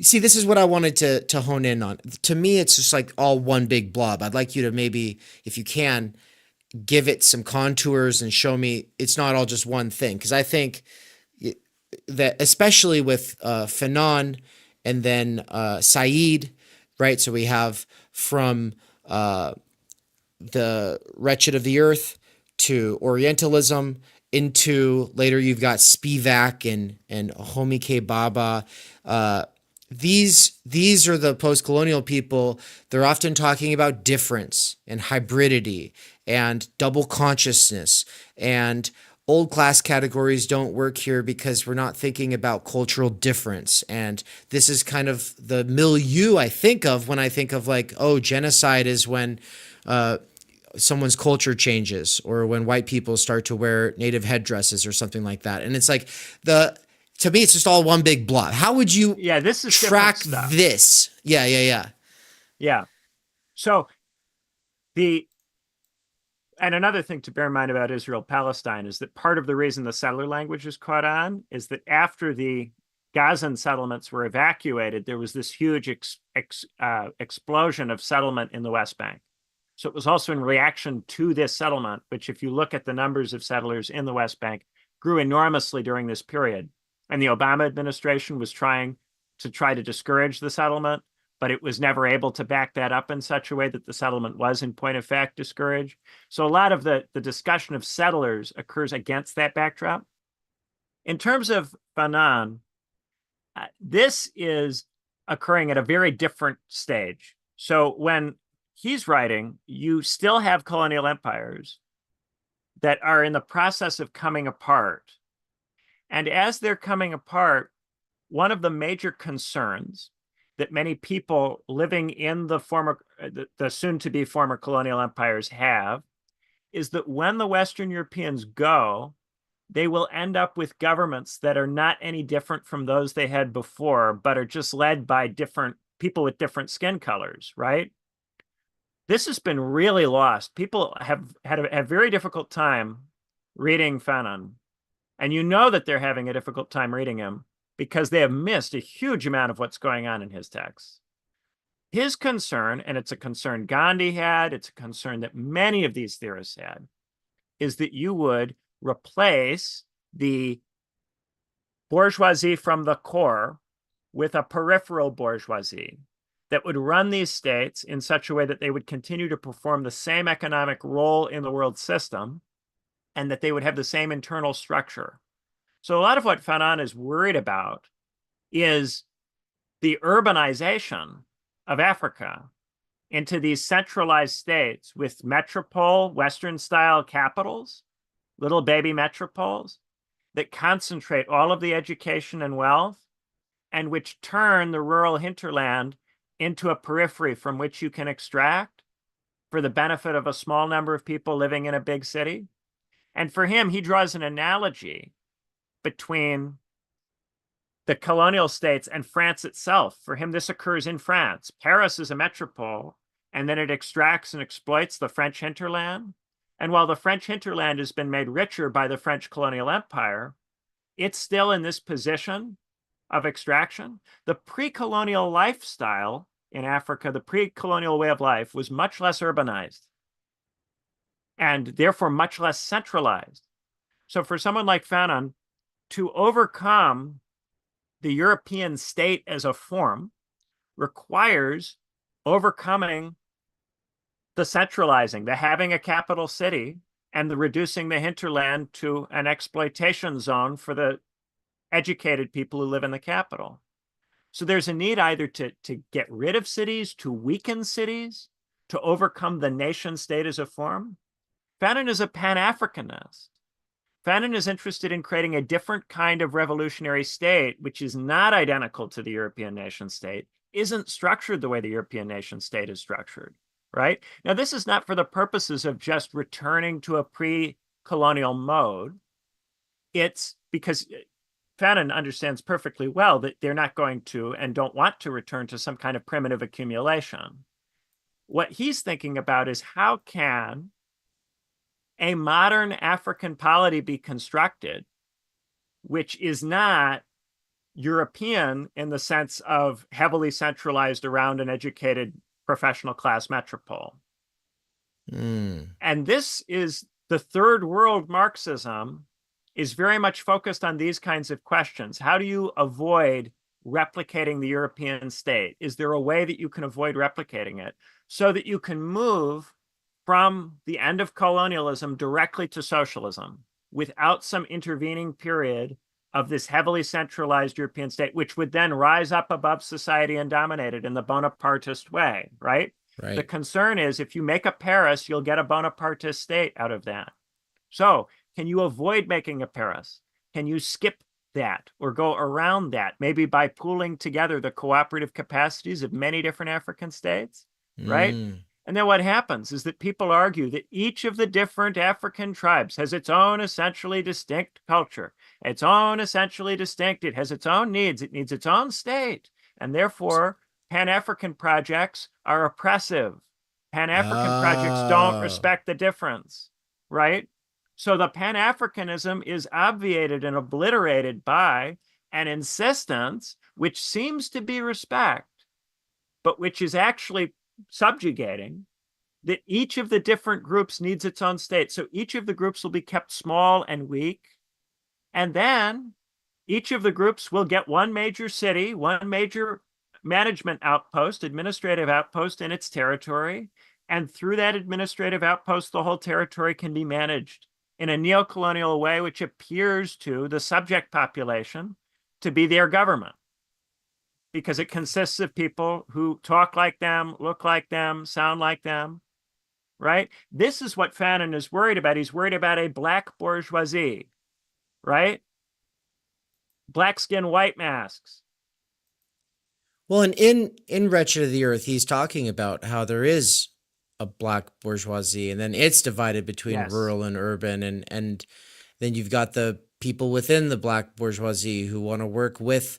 See, this is what I wanted to hone in on. To me, it's just like all one big blob. I'd like you to maybe, if you can, give it some contours and show me it's not all just one thing. Because I think that, especially with Fanon and then Said, right? So we have from the Wretched of the Earth to Orientalism into later you've got Spivak and Homi K. Baba. these are the post-colonial people. They're often talking about difference and hybridity and double consciousness, and old class categories don't work here because we're not thinking about cultural difference. And this is kind of the milieu I think of when I think of like, oh, genocide is when someone's culture changes, or when white people start to wear native headdresses or something like that. And it's like to me, it's just all one big blob. How would you Yeah, this is different track stuff. this? Yeah. Yeah. So and another thing to bear in mind about Israel-Palestine is that part of the reason the settler language is caught on is that after the Gazan settlements were evacuated, there was this huge explosion of settlement in the West Bank. So it was also in reaction to this settlement, which, if you look at the numbers of settlers in the West Bank, grew enormously during this period. And the Obama administration was trying to discourage the settlement, but it was never able to back that up in such a way that the settlement was, in point of fact, discouraged. So a lot of the discussion of settlers occurs against that backdrop. In terms of Fanon, this is occurring at a very different stage. So when he's writing, you still have colonial empires that are in the process of coming apart. And as they're coming apart, one of the major concerns that many people living in the soon-to-be former colonial empires have is that when the Western Europeans go, they will end up with governments that are not any different from those they had before, but are just led by different people with different skin colors, right? This has been really lost. People have had a very difficult time reading Fanon. And you know that they're having a difficult time reading him because they have missed a huge amount of what's going on in his texts. His concern, and it's a concern Gandhi had, it's a concern that many of these theorists had, is that you would replace the bourgeoisie from the core with a peripheral bourgeoisie that would run these states in such a way that they would continue to perform the same economic role in the world system and that they would have the same internal structure. So a lot of what Fanon is worried about is the urbanization of Africa into these centralized states with metropole, Western-style capitals, little baby metropoles that concentrate all of the education and wealth, and which turn the rural hinterland into a periphery from which you can extract for the benefit of a small number of people living in a big city. And for him, he draws an analogy between the colonial states and France itself. For him, this occurs in France. Paris is a metropole, and then it extracts and exploits the French hinterland. And while the French hinterland has been made richer by the French colonial empire, it's still in this position of extraction. The pre-colonial lifestyle in Africa, the pre-colonial way of life, was much less urbanized and therefore much less centralized. So for someone like Fanon, to overcome the European state as a form requires overcoming the centralizing, the having a capital city, and the reducing the hinterland to an exploitation zone for the educated people who live in the capital. So there's a need either to get rid of cities, to weaken cities, to overcome the nation state as a form. Fanon is a Pan-Africanist. Fanon is interested in creating a different kind of revolutionary state, which is not identical to the European nation state, isn't structured the way the European nation state is structured, right? Now, this is not for the purposes of just returning to a pre-colonial mode. It's because Fanon understands perfectly well that they're not going to and don't want to return to some kind of primitive accumulation. What he's thinking about is how can a modern African polity be constructed, which is not European in the sense of heavily centralized around an educated professional class metropole. And this is the third world Marxism is very much focused on these kinds of questions. How do you avoid replicating the European state? Is there a way that you can avoid replicating it so that you can move from the end of colonialism directly to socialism without some intervening period of this heavily centralized European state, which would then rise up above society and dominate it in the Bonapartist way, right? The Right. concern is if you make a Paris, you'll get a Bonapartist state out of that. So can you avoid making a Paris? Can you skip that or go around that, maybe by pooling together the cooperative capacities of many different African states, right? Mm. And then what happens is that people argue that each of the different African tribes has its own essentially distinct culture, its own essentially distinct, it has its own needs, it needs its own state. And therefore, Pan-African projects are oppressive. Pan-African projects don't Oh. respect the difference, right? So the Pan-Africanism is obviated and obliterated by an insistence which seems to be respect, but which is actually subjugating, that each of the different groups needs its own state. So each of the groups will be kept small and weak. And then each of the groups will get one major city, one major management outpost, administrative outpost in its territory. And through that administrative outpost, the whole territory can be managed in a neocolonial way, which appears to the subject population to be their government, because it consists of people who talk like them, look like them, sound like them, right? This is what Fanon is worried about. He's worried about a black bourgeoisie, right? Black skin, white masks. Well, and in Wretched of the Earth, he's talking about how there is a black bourgeoisie, and then it's divided between Yes. rural and urban, and then you've got the people within the black bourgeoisie who want to work with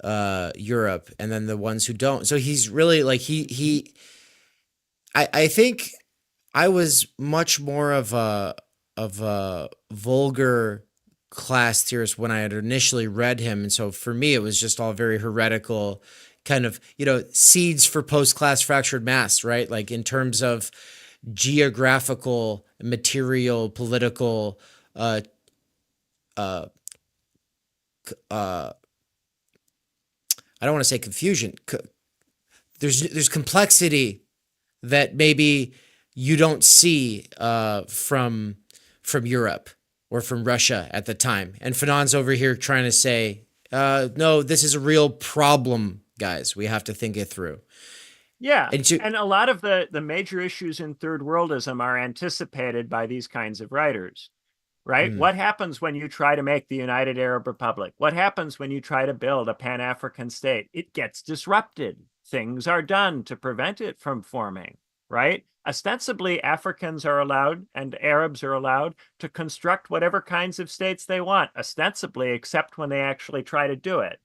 Europe, and then the ones who don't. So he's really like I think I was much more of a vulgar class theorist when I had initially read him, and so for me it was just all very heretical, kind of, seeds for post-class fractured mass, right? Like in terms of geographical, material, political, uh, uh, I don't want to say confusion. There's complexity that maybe you don't see from Europe or from Russia at the time. And Fanon's over here trying to say, no, this is a real problem, guys. We have to think it through. Yeah. And to, And a lot of the major issues in third worldism are anticipated by these kinds of writers, right? mm, What happens when you try to make the United Arab Republic? What happens when you try to build a Pan-African state? It gets disrupted. Things are done to prevent it from forming, right? Ostensibly, Africans are allowed and Arabs are allowed to construct whatever kinds of states they want, ostensibly, except when they actually try to do it.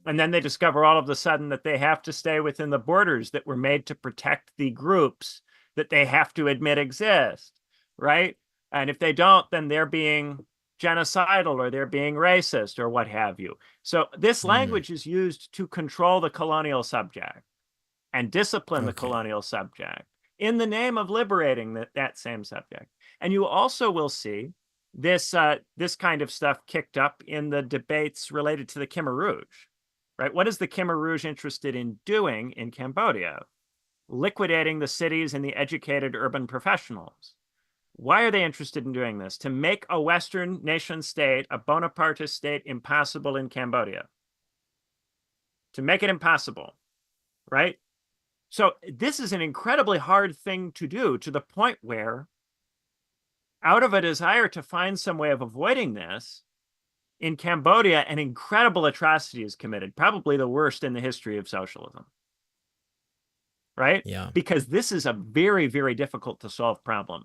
And then they discover all of a sudden that they have to stay within the borders that were made to protect the groups that they have to admit exist, right? And if they don't, then they're being genocidal or they're being racist or what have you. So this mm, language is used to control the colonial subject and discipline the okay. colonial subject in the name of liberating that same subject. And you also will see this kind of stuff kicked up in the debates related to the Khmer Rouge, right? What is the Khmer Rouge interested in doing in Cambodia? Liquidating the cities and the educated urban professionals. Why are they interested in doing this? To make a Western nation state, a Bonapartist state, impossible in Cambodia. To make it impossible, right? So this is an incredibly hard thing to do, to the point where, out of a desire to find some way of avoiding this, in Cambodia, an incredible atrocity is committed, probably the worst in the history of socialism, right? Yeah. Because this is a very, very difficult to solve problem.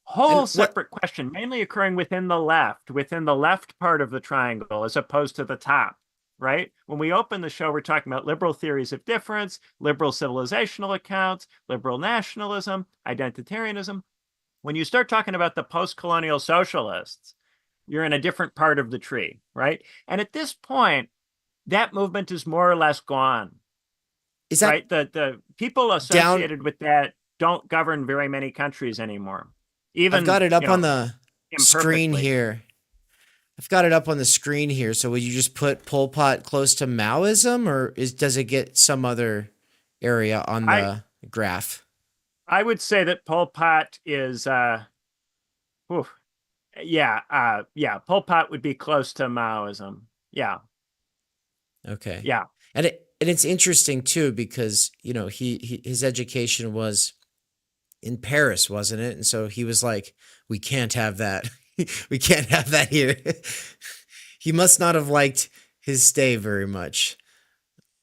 And Whole what, separate question, mainly occurring within the left part of the triangle, as opposed to the top, right? When we open the show, we're talking about liberal theories of difference, liberal civilizational accounts, liberal nationalism, identitarianism. When you start talking about the post-colonial socialists, you're in a different part of the tree, right? And at this point, that movement is more or less gone, is that right? The people down? associated with that don't govern very many countries anymore, I've even, got it up on the screen imperfectly. here. I've got it up on the screen here. So would you just put Pol Pot close to Maoism, or does it get some other area on I the graph? I would say that Pol Pot is, whew, Yeah. Pol Pot would be close to Maoism. Yeah, Okay. yeah. And it's interesting too because, you know, his education was in Paris, wasn't it? And so he was like, we can't have that. We can't have that here. He must not have liked his stay very much.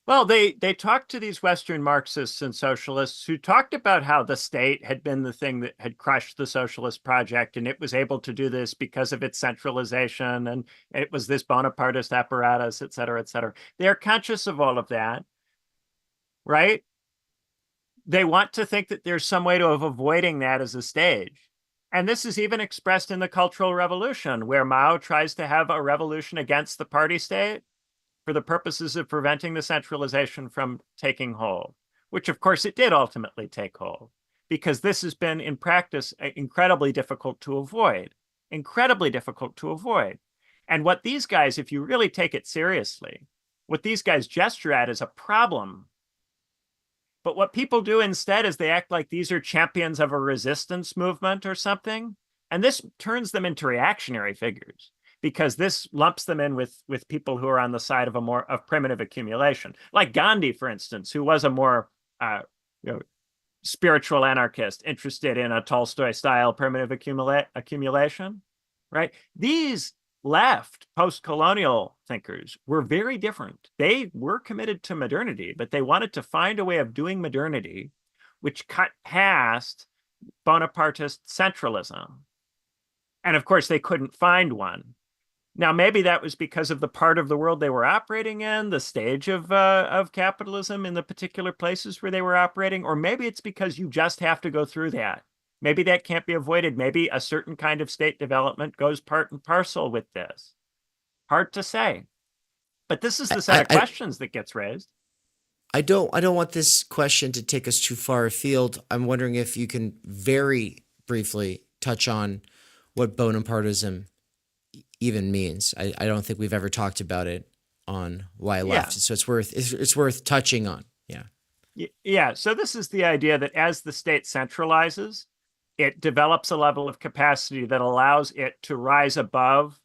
Well, they talked to these Western Marxists and socialists who talked about how the state had been the thing that had crushed the socialist project, and it was able to do this because of its centralization, and it was this Bonapartist apparatus, et cetera, et cetera. They are conscious of all of that, right? They want to think that there's some way of avoiding that as a stage. And this is even expressed in the Cultural Revolution, where Mao tries to have a revolution against the party state for the purposes of preventing the centralization from taking hold, which of course it did ultimately take hold, because this has been in practice incredibly difficult to avoid, incredibly difficult to avoid. And what these guys, if you really take it seriously, what these guys gesture at is a problem. But what people do instead is they act like these are champions of a resistance movement or something. And this turns them into reactionary figures because this lumps them in with people who are on the side of a more of primitive accumulation, like Gandhi, for instance, who was a more you know, spiritual anarchist interested in a Tolstoy style primitive accumulation, right? These left post-colonial thinkers were very different. They were committed to modernity, but they wanted to find a way of doing modernity which cut past Bonapartist centralism. And of course, they couldn't find one. Now, maybe that was because of the part of the world they were operating in, the stage of capitalism in the particular places where they were operating, or maybe it's because you just have to go through that. Maybe that can't be avoided. Maybe a certain kind of state development goes part and parcel with this. Hard to say. But this is the set I, of I, questions that gets raised. I don't want this question to take us too far afield. I'm wondering if you can very briefly touch on what Bonapartism even means. I don't think we've ever talked about it on Why Yeah. Left. So it's worth touching on. Yeah. Yeah. So this is the idea that as the state centralizes, it develops a level of capacity that allows it to rise above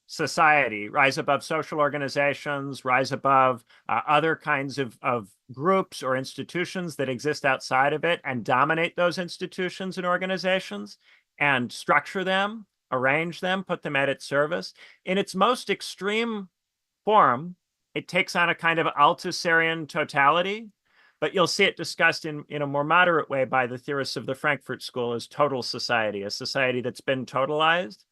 society, rise above social organizations, rise above other kinds of groups or institutions that exist outside of it and dominate those institutions and organizations and structure them, arrange them, put them at its service. In its most extreme form, it takes on a kind of Althusserian totality, but you'll see it discussed in a more moderate way by the theorists of the Frankfurt School as total society, a society that's been totalized,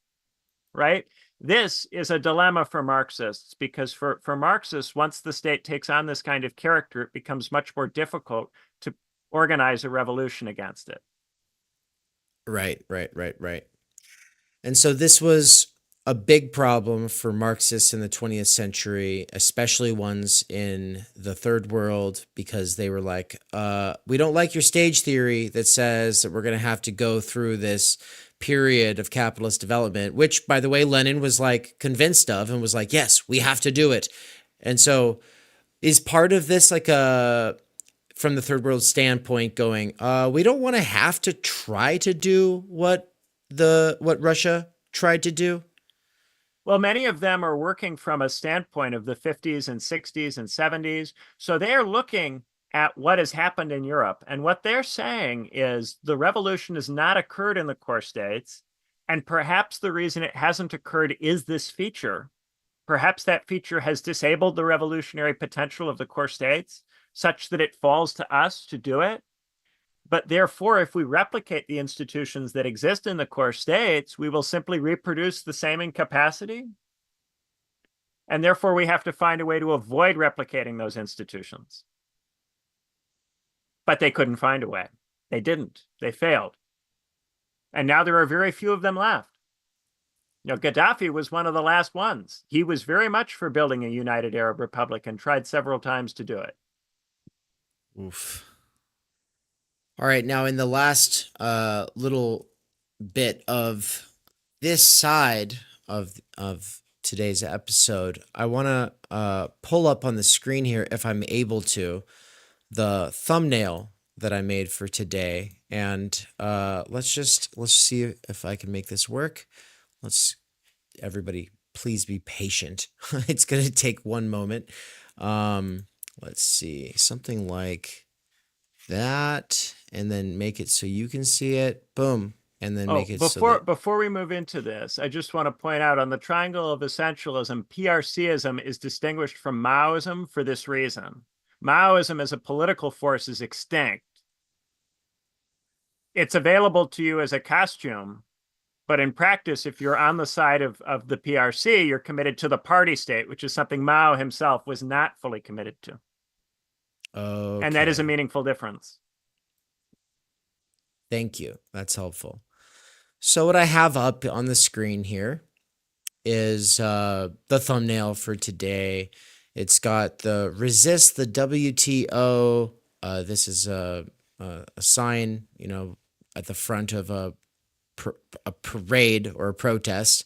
right? This is a dilemma for Marxists because for Marxists, once the state takes on this kind of character, it becomes much more difficult to organize a revolution against it. Right. And so this was a big problem for Marxists in the 20th century, especially ones in the third world, because they were like, we don't like your stage theory that says that we're going to have to go through this period of capitalist development, which, by the way, Lenin was like convinced of and was like, yes, we have to do it. And so is part of this like a from the third world standpoint going, we don't want to have to try to do what Russia tried to do? Well, many of them are working from a standpoint of the 50s and 60s and 70s. So they are looking at what has happened in Europe. And what they're saying is the revolution has not occurred in the core states. And perhaps the reason it hasn't occurred is this feature. Perhaps that feature has disabled the revolutionary potential of the core states such that it falls to us to do it. But therefore, if we replicate the institutions that exist in the core states, we will simply reproduce the same incapacity. And therefore, we have to find a way to avoid replicating those institutions. But they couldn't find a way. They didn't. They failed. And now there are very few of them left. You know, Gaddafi was one of the last ones. He was very much for building a united Arab Republic and tried several times to do it. Oof. All right, now in the last little bit of this side of today's episode, I want to pull up on the screen here, if I'm able to, the thumbnail that I made for today, and let's see if I can make this work. Let's everybody please be patient. It's going to take one moment. Let's see, something like that, and then make it so you can see it. Boom. And then make it so that before we move into this, I just want to point out on the triangle of essentialism, PRCism is distinguished from Maoism for this reason. Maoism as a political force is extinct. It's available to you as a costume, but in practice, if you're on the side of the PRC, you're committed to the party state, which is something Mao himself was not fully committed to. okay. And that is a meaningful difference. Thank you. That's helpful. So what I have up on the screen here is the thumbnail for today. It's got the resist the WTO. This is a sign, you know, at the front of a parade or a protest,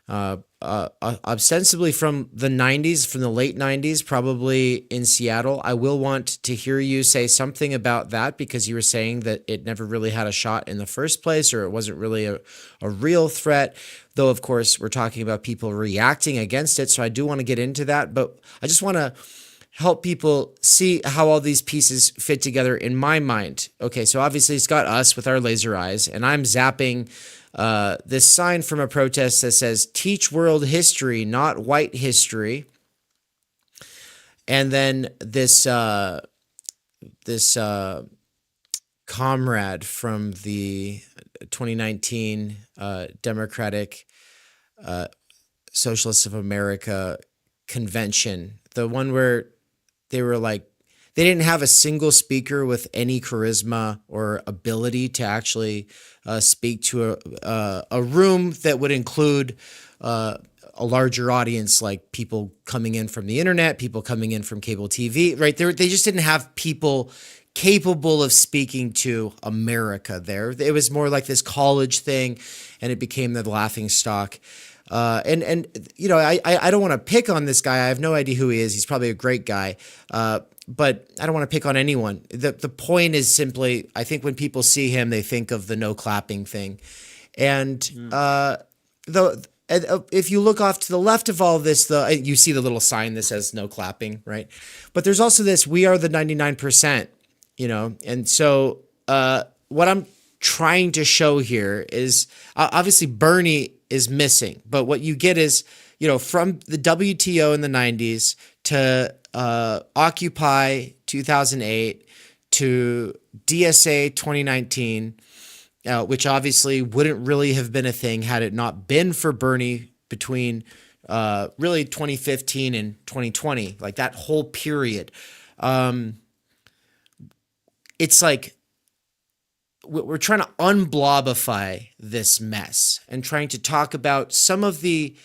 ostensibly from the 90s, from the late 90s, probably in Seattle. I will want to hear you say something about that, because you were saying that it never really had a shot in the first place, or it wasn't really a real threat, though of course we're talking about people reacting against it. So I do want to get into that, but I just want to help people see how all these pieces fit together in my mind. Okay, so obviously it's got us with our laser eyes, and I'm zapping this sign from a protest that says, "Teach world history, not white history." And then this comrade from the 2019 Democratic Socialists of America convention, the one where they were like, they didn't have a single speaker with any charisma or ability to actually speak to a room that would include a larger audience, like people coming in from the internet, people coming in from cable TV, right? They just didn't have people capable of speaking to America there. It was more like this college thing, and it became the laughing stock. And you know, I don't want to pick on this guy. I have no idea who he is. He's probably a great guy. But I don't want to pick on anyone. The point is simply, I think when people see him, they think of the no clapping thing. And if you look off to the left of all this, you see the little sign that says no clapping, right? But there's also this, we are the 99%, you know? And so what I'm trying to show here is, obviously Bernie is missing, but what you get is, you know, from the WTO in the 90s to Occupy 2008 to DSA 2019, which obviously wouldn't really have been a thing had it not been for Bernie between really 2015 and 2020, like that whole period. It's like we're trying to unblobify this mess and trying to talk about some of the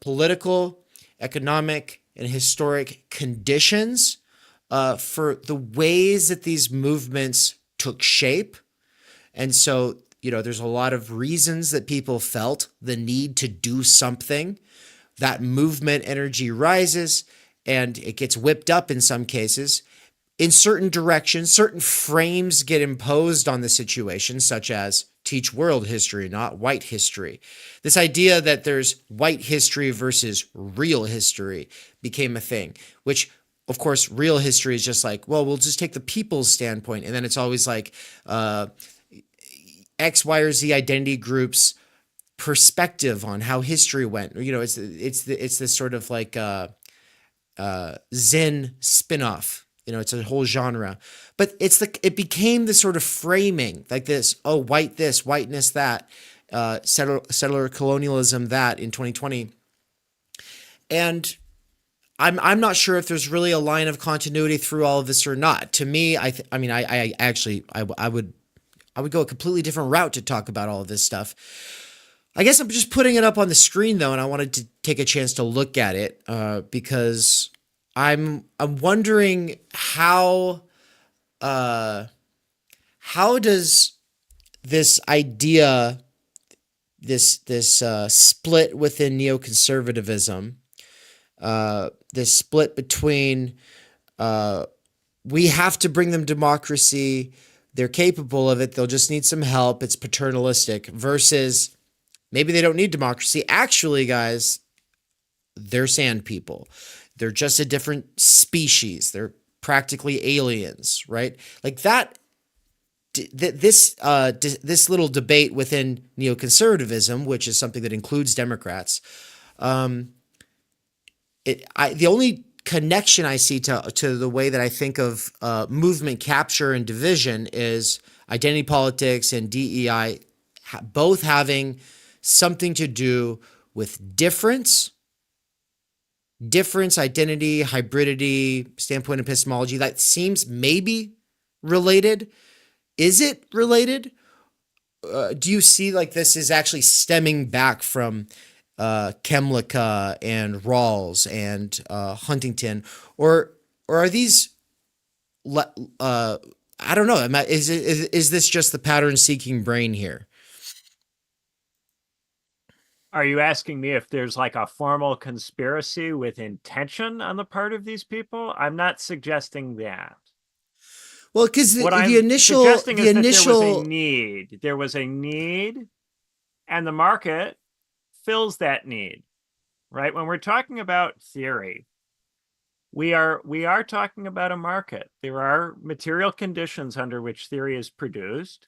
political, economic, and historic conditions for the ways that these movements took shape. And so, you know, there's a lot of reasons that people felt the need to do something. That movement energy rises and it gets whipped up in some cases. In certain directions, certain frames get imposed on the situation, such as teach world history, not white history. This idea that there's white history versus real history became a thing, which, of course, real history is just like, well, we'll just take the people's standpoint. And then it's always like X, Y, or Z identity groups' perspective on how history went. You know, it's this sort of like Zen spinoff. You know, it's a whole genre, but it became this sort of framing, like this, oh, white this, whiteness that, settler colonialism that in 2020. And I'm not sure if there's really a line of continuity through all of this or not. To me, I would go a completely different route to talk about all of this stuff. I guess I'm just putting it up on the screen though, and I wanted to take a chance to look at it because I'm wondering how does this idea, this split within neoconservatism, this split between we have to bring them democracy, they're capable of it, they'll just need some help, it's paternalistic, versus Maybe they don't need democracy. Actually, guys, they're sand people. They're just a different species. They're practically aliens, right? Like that. This little debate within neoconservatism, which is something that includes Democrats, the only connection I see to the way that I think of movement capture and division is identity politics and DEI, both having something to do with difference, identity, hybridity, standpoint epistemology. That seems maybe related. Is it related? Do you see like this is actually stemming back from Kymlicka and Rawls and Huntington, or are these? I don't know. Is this just the pattern-seeking brain here? Are you asking me if there's like a formal conspiracy with intention on the part of these people? I'm not suggesting that. Well, because What the I'm initial, suggesting the is that there was a initial, need. There was a need, and the market fills that need, right? When we're talking about theory, we are talking about a market. There are material conditions under which theory is produced,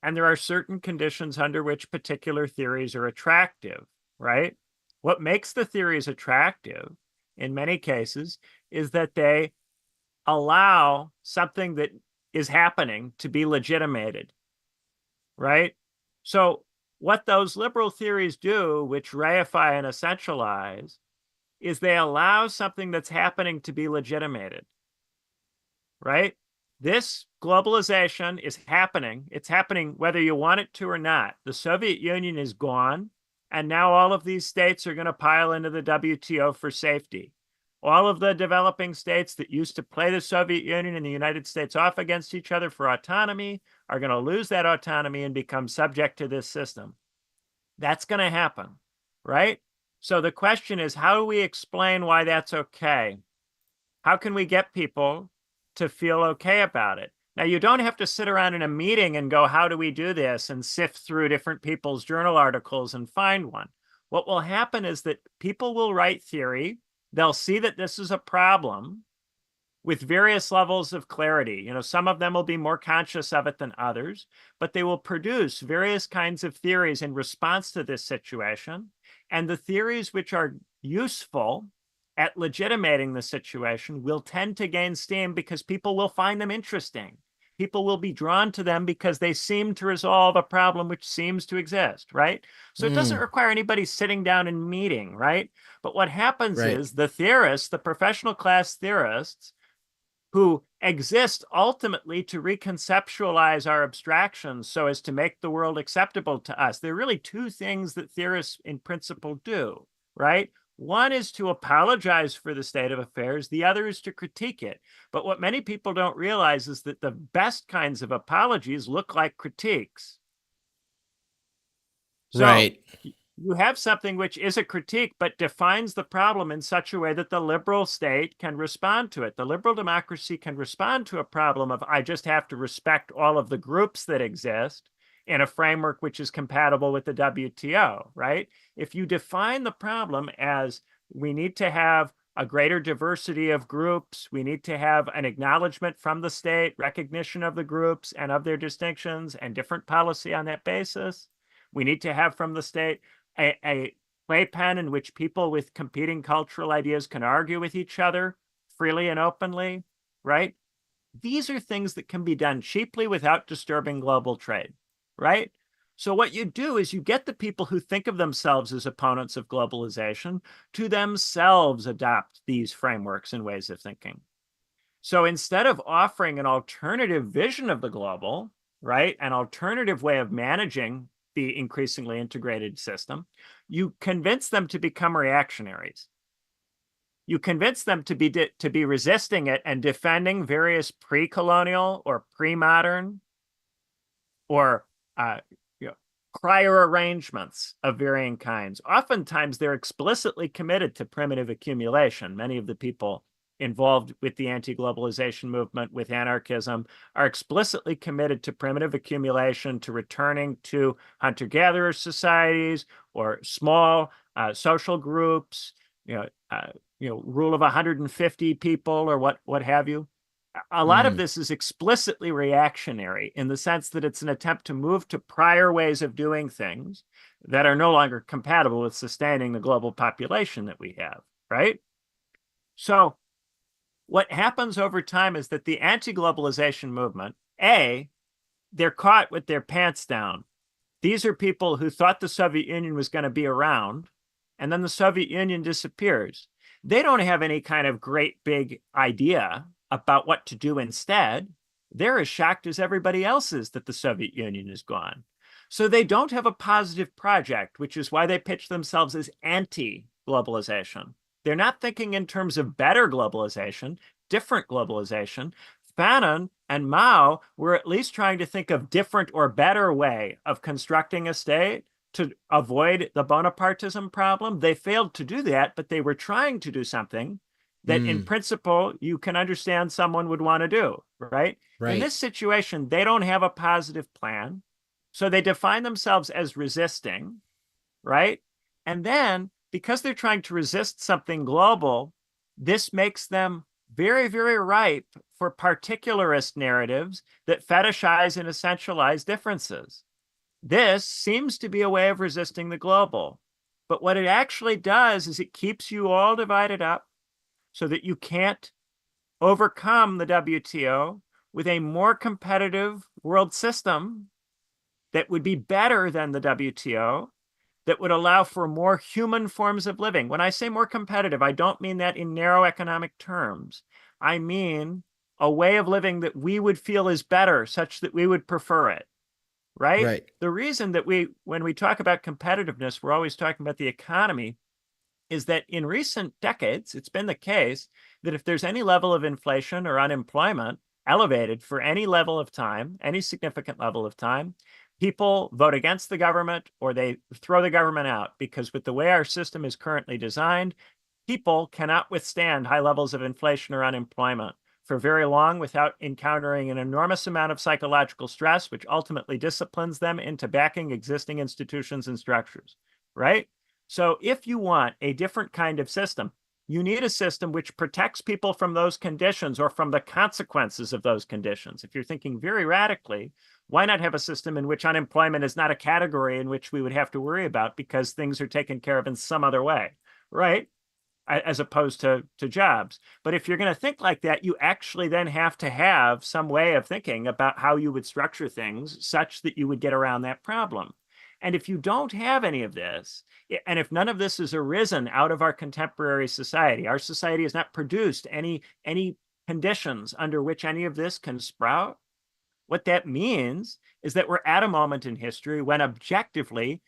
and there are certain conditions under which particular theories are attractive, right? What makes the theories attractive in many cases is that they allow something that is happening to be legitimated, right? So what those liberal theories do, which reify and essentialize, is they allow something that's happening to be legitimated, right? This globalization is happening. It's happening whether you want it to or not. The Soviet Union is gone, and now all of these states are going to pile into the WTO for safety. All of the developing states that used to play the Soviet Union and the United States off against each other for autonomy are going to lose that autonomy and become subject to this system. That's going to happen, right? So the question is, how do we explain why that's okay? How can we get people to feel okay about it? Now, you don't have to sit around in a meeting and go, how do we do this? And sift through different people's journal articles and find one. What will happen is that people will write theory. They'll see that this is a problem with various levels of clarity. You know, some of them will be more conscious of it than others, but they will produce various kinds of theories in response to this situation. And the theories which are useful at legitimating the situation will tend to gain steam because people will find them interesting. People will be drawn to them because they seem to resolve a problem which seems to exist, right? So it doesn't require anybody sitting down and meeting, right? But what happens right. is the theorists, the professional class theorists, who exist ultimately to reconceptualize our abstractions so as to make the world acceptable to us. There are really two things that theorists in principle do, right? One is to apologize for the state of affairs. The other is to critique it. But what many people don't realize is that the best kinds of apologies look like critiques. So Right. you have something which is a critique, but defines the problem in such a way that the liberal state can respond to it. The liberal democracy can respond to a problem of, I just have to respect all of the groups that exist in a framework which is compatible with the WTO, right? If you define the problem as we need to have a greater diversity of groups, we need to have an acknowledgement from the state, recognition of the groups and of their distinctions, and different policy on that basis. We need to have from the state a playpen in which people with competing cultural ideas can argue with each other freely and openly, right? These are things that can be done cheaply without disturbing global trade, right? So what you do is you get the people who think of themselves as opponents of globalization to themselves adopt these frameworks and ways of thinking. So instead of offering an alternative vision of the global, right, an alternative way of managing the increasingly integrated system, you convince them to become reactionaries. You convince them to be resisting it and defending various pre-colonial or pre-modern or prior arrangements of varying kinds. Oftentimes, they're explicitly committed to primitive accumulation. Many of the people involved with the anti-globalization movement, with anarchism, are explicitly committed to primitive accumulation, to returning to hunter-gatherer societies or small social groups, rule of 150 people or what have you. A lot of this is explicitly reactionary in the sense that it's an attempt to move to prior ways of doing things that are no longer compatible with sustaining the global population that we have, right? So what happens over time is that the anti-globalization movement, they're caught with their pants down. These are people who thought the Soviet Union was going to be around, and then the Soviet Union disappears. They don't have any kind of great big idea about what to do instead. They're as shocked as everybody else is that the Soviet Union is gone. So they don't have a positive project, which is why they pitch themselves as anti-globalization. They're not thinking in terms of better globalization, different globalization. Fanon and Mao were at least trying to think of different or better way of constructing a state to avoid the Bonapartism problem. They failed to do that, but they were trying to do something that in principle you can understand someone would want to do, right? In this situation, they don't have a positive plan. So they define themselves as resisting, right? And then because they're trying to resist something global, this makes them very, very ripe for particularist narratives that fetishize and essentialize differences. This seems to be a way of resisting the global. But what it actually does is it keeps you all divided up so that you can't overcome the WTO with a more competitive world system that would be better than the WTO, that would allow for more human forms of living. When I say more competitive, I don't mean that in narrow economic terms. I mean a way of living that we would feel is better, such that we would prefer it, right? The reason that when we talk about competitiveness, we're always talking about the economy, is that in recent decades, it's been the case that if there's any level of inflation or unemployment elevated for any level of time, any significant level of time, people vote against the government or they throw the government out, because with the way our system is currently designed, people cannot withstand high levels of inflation or unemployment for very long without encountering an enormous amount of psychological stress, which ultimately disciplines them into backing existing institutions and structures, right? So if you want a different kind of system, you need a system which protects people from those conditions or from the consequences of those conditions. If you're thinking very radically, why not have a system in which unemployment is not a category in which we would have to worry about because things are taken care of in some other way, right? As opposed to jobs. But if you're going to think like that, you actually then have to have some way of thinking about how you would structure things such that you would get around that problem. And if you don't have any of this, and if none of this has arisen out of our contemporary society, our society has not produced any conditions under which any of this can sprout, what that means is that we're at a moment in history when objectively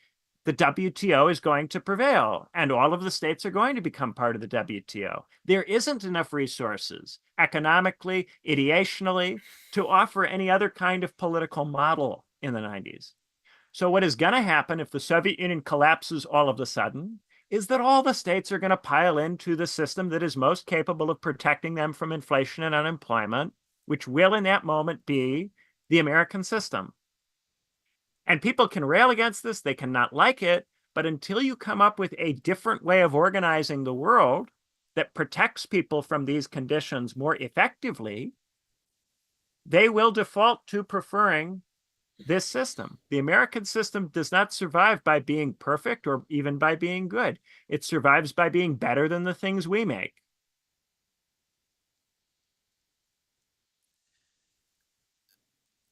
the WTO is going to prevail and all of the states are going to become part of the WTO. There isn't enough resources economically, ideationally, to offer any other kind of political model in the 90s. So what is going to happen if the Soviet Union collapses all of a sudden is that all the states are going to pile into the system that is most capable of protecting them from inflation and unemployment, which will in that moment be the American system. And people can rail against this, they cannot like it, but until you come up with a different way of organizing the world that protects people from these conditions more effectively, they will default to preferring this system. The American system does not survive by being perfect or even by being good. It survives by being better than the things we make.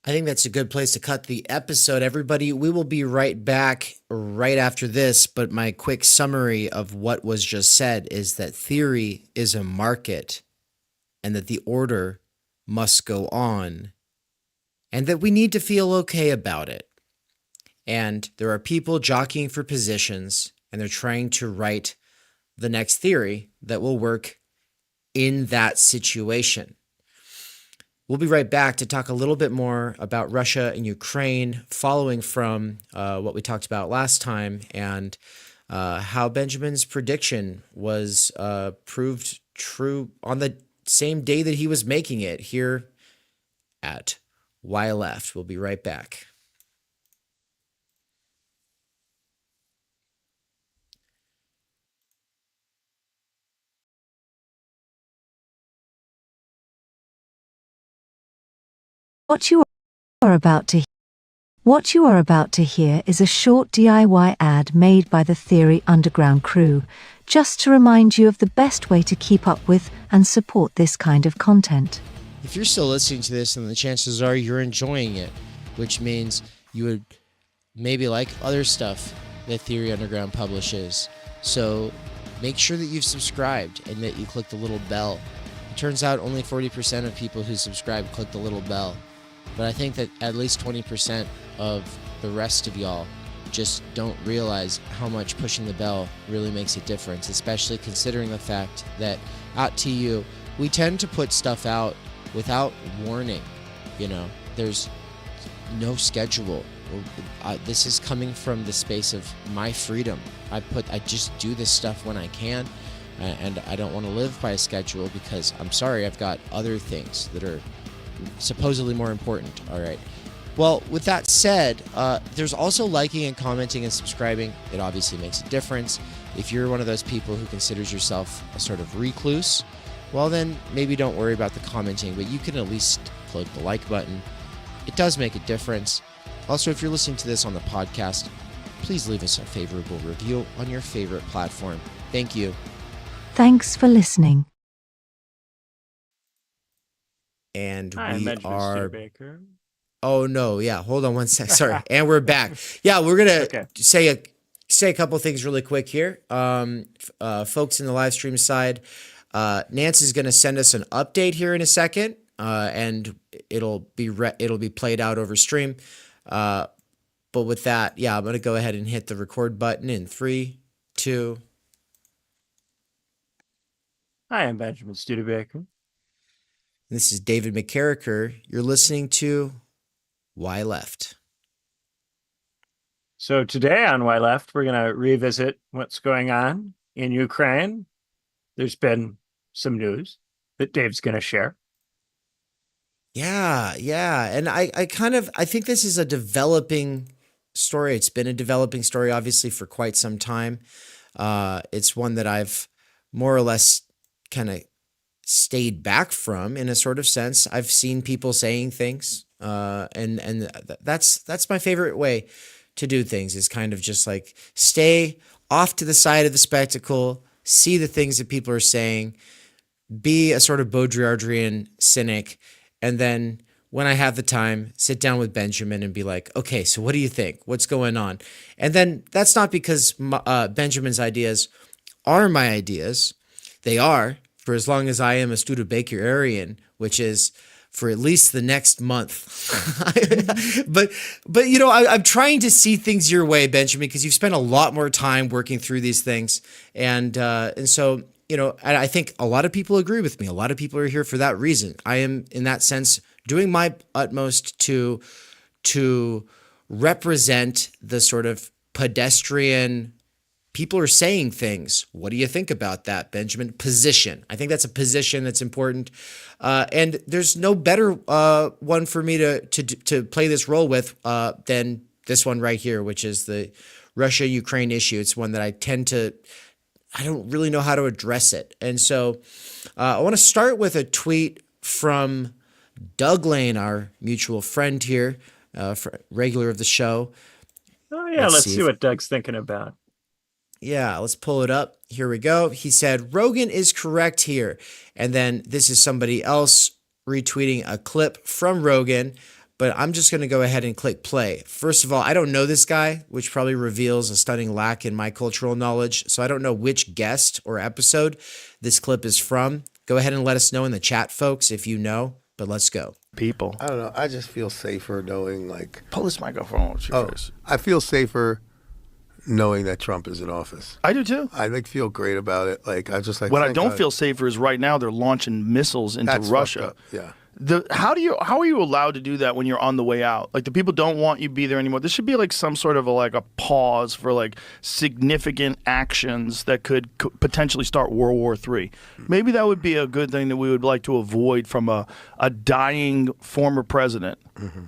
I think that's a good place to cut the episode. Everybody, we will be right back right after this, but my quick summary of what was just said is that theory is a market and that the order must go on and that we need to feel okay about it. And there are people jockeying for positions and they're trying to write the next theory that will work in that situation. We'll be right back to talk a little bit more about Russia and Ukraine, following from what we talked about last time and how Benjamin's prediction was proved true on the same day that he was making it here at Why Left. We'll be right back. What you are about to hear is a short DIY ad made by the Theory Underground crew, just to remind you of the best way to keep up with and support this kind of content. If you're still listening to this, then the chances are you're enjoying it, which means you would maybe like other stuff that Theory Underground publishes. So make sure that you've subscribed and that you click the little bell. It turns out only 40% of people who subscribe click the little bell. But I think that at least 20% of the rest of y'all just don't realize how much pushing the bell really makes a difference, especially considering the fact that at TU, we tend to put stuff out without warning. You know, there's no schedule. This is coming from the space of my freedom. I just do this stuff when I can, and I don't want to live by a schedule because I'm sorry, I've got other things that are supposedly more important. All right. Well, with that said, there's also liking and commenting and subscribing. It obviously makes a difference. If you're one of those people who considers yourself a sort of recluse, well, then maybe don't worry about the commenting, but you can at least click the like button. It does make a difference. Also, if you're listening to this on the podcast, please leave us a favorable review on your favorite platform. Thank you. Thanks for listening. And Hi, we Benjamin are. Studebaker. Oh no! Yeah, hold on one sec. Sorry, and we're back. Yeah, we're gonna Okay. say a couple things really quick here. Folks in the live stream side, Nancy's gonna send us an update here in a second, and it'll be played out over stream. But with that, yeah, I'm gonna go ahead and hit the record button in 3, 2. Hi, I'm Benjamin Studebaker. This is David McCarricker. You're listening to Why Left. So today on Why Left, we're going to revisit what's going on in Ukraine. There's been some news that Dave's going to share. Yeah. And I think this is a developing story. It's been a developing story, obviously, for quite some time. It's one that I've more or less kind of stayed back from in a sort of sense. I've seen people saying things, and that's my favorite way to do things, is kind of just like stay off to the side of the spectacle, see the things that people are saying, be a sort of Baudrillardian cynic, and then when I have the time, sit down with Benjamin and be like, okay, so what do you think? What's going on? And then that's not because Benjamin's ideas are my ideas. They are, for as long as I am a Studebakerian, which is for at least the next month. but you know, I'm trying to see things your way, Benjamin, because you've spent a lot more time working through these things. And so, you know, I think a lot of people agree with me. A lot of people are here for that reason. I am, in that sense, doing my utmost to represent the sort of pedestrian. People are saying things. What do you think about that, Benjamin? Position. I think that's a position that's important. And there's no better one for me to play this role with than this one right here, which is the Russia-Ukraine issue. It's one that I don't really know how to address it. And so I want to start with a tweet from Doug Lane, our mutual friend here, regular of the show. Oh, yeah, let's see what Doug's thinking about. Yeah, let's pull it up. Here we go. He said, Rogan is correct here. And then this is somebody else retweeting a clip from Rogan, but I'm just going to go ahead and click play. First of all, I don't know this guy, which probably reveals a stunning lack in my cultural knowledge. So I don't know which guest or episode this clip is from. Go ahead and let us know in the chat, folks, if you know, but let's go. People. I don't know. I just feel safer knowing, like... Pull this microphone with you first. I feel safer knowing that Trump is in office. I do too. I feel great about it. Like, I just like... What I don't feel safer is right now they're launching missiles into Russia. Yeah. how are you allowed to do that when you're on the way out? Like, the people don't want you to be there anymore. This should be like some sort of a pause for like significant actions that could potentially start World War III. Maybe that would be a good thing that we would like to avoid from a dying former president. Mm-hmm.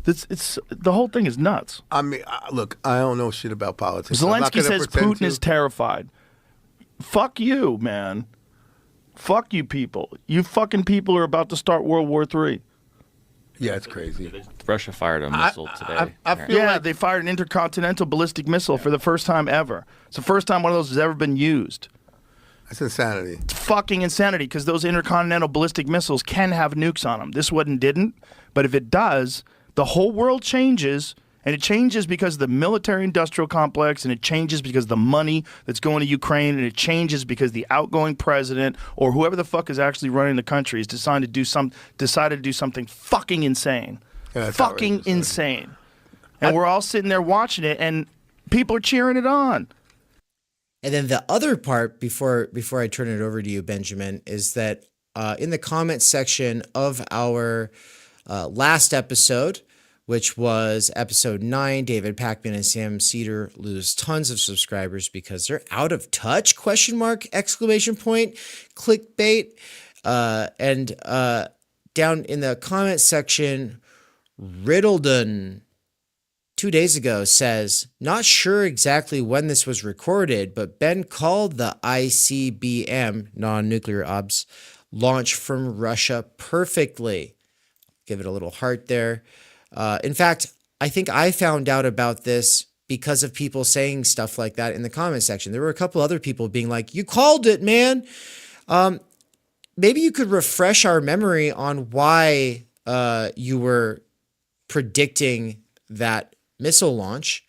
It's the whole thing is nuts. I mean, look, I don't know shit about politics. Zelensky says Putin is terrified. Fuck you, man. Fuck you people. You fucking people are about to start World War III. Yeah, it's crazy. Russia fired a missile today. I feel Yeah, like they fired an intercontinental ballistic missile for the first time ever. It's the first time one of those has ever been used. that's insanity. It's fucking insanity because those intercontinental ballistic missiles can have nukes on them. This one didn't, but if it does, the whole world changes. And it changes because of the military-industrial complex, and it changes because of the money that's going to Ukraine, and it changes because the outgoing president or whoever the fuck is actually running the country has decided to do something fucking insane. Yeah, that's fucking outrageous, insane. And we're all sitting there watching it, and people are cheering it on. And then the other part, before I turn it over to you, Benjamin, is that in the comment section of our last episode, which was episode 9, David Packman and Sam Cedar lose tons of subscribers because they're out of touch, ? Clickbait. And down in the comment section, Riddledon 2 days ago says, not sure exactly when this was recorded, but Ben called the ICBM, non-nuclear obs, launch from Russia perfectly. Give it a little heart there. In fact, I think I found out about this because of people saying stuff like that in the comment section. There were a couple other people being like, you called it, man. Maybe you could refresh our memory on why you were predicting that missile launch.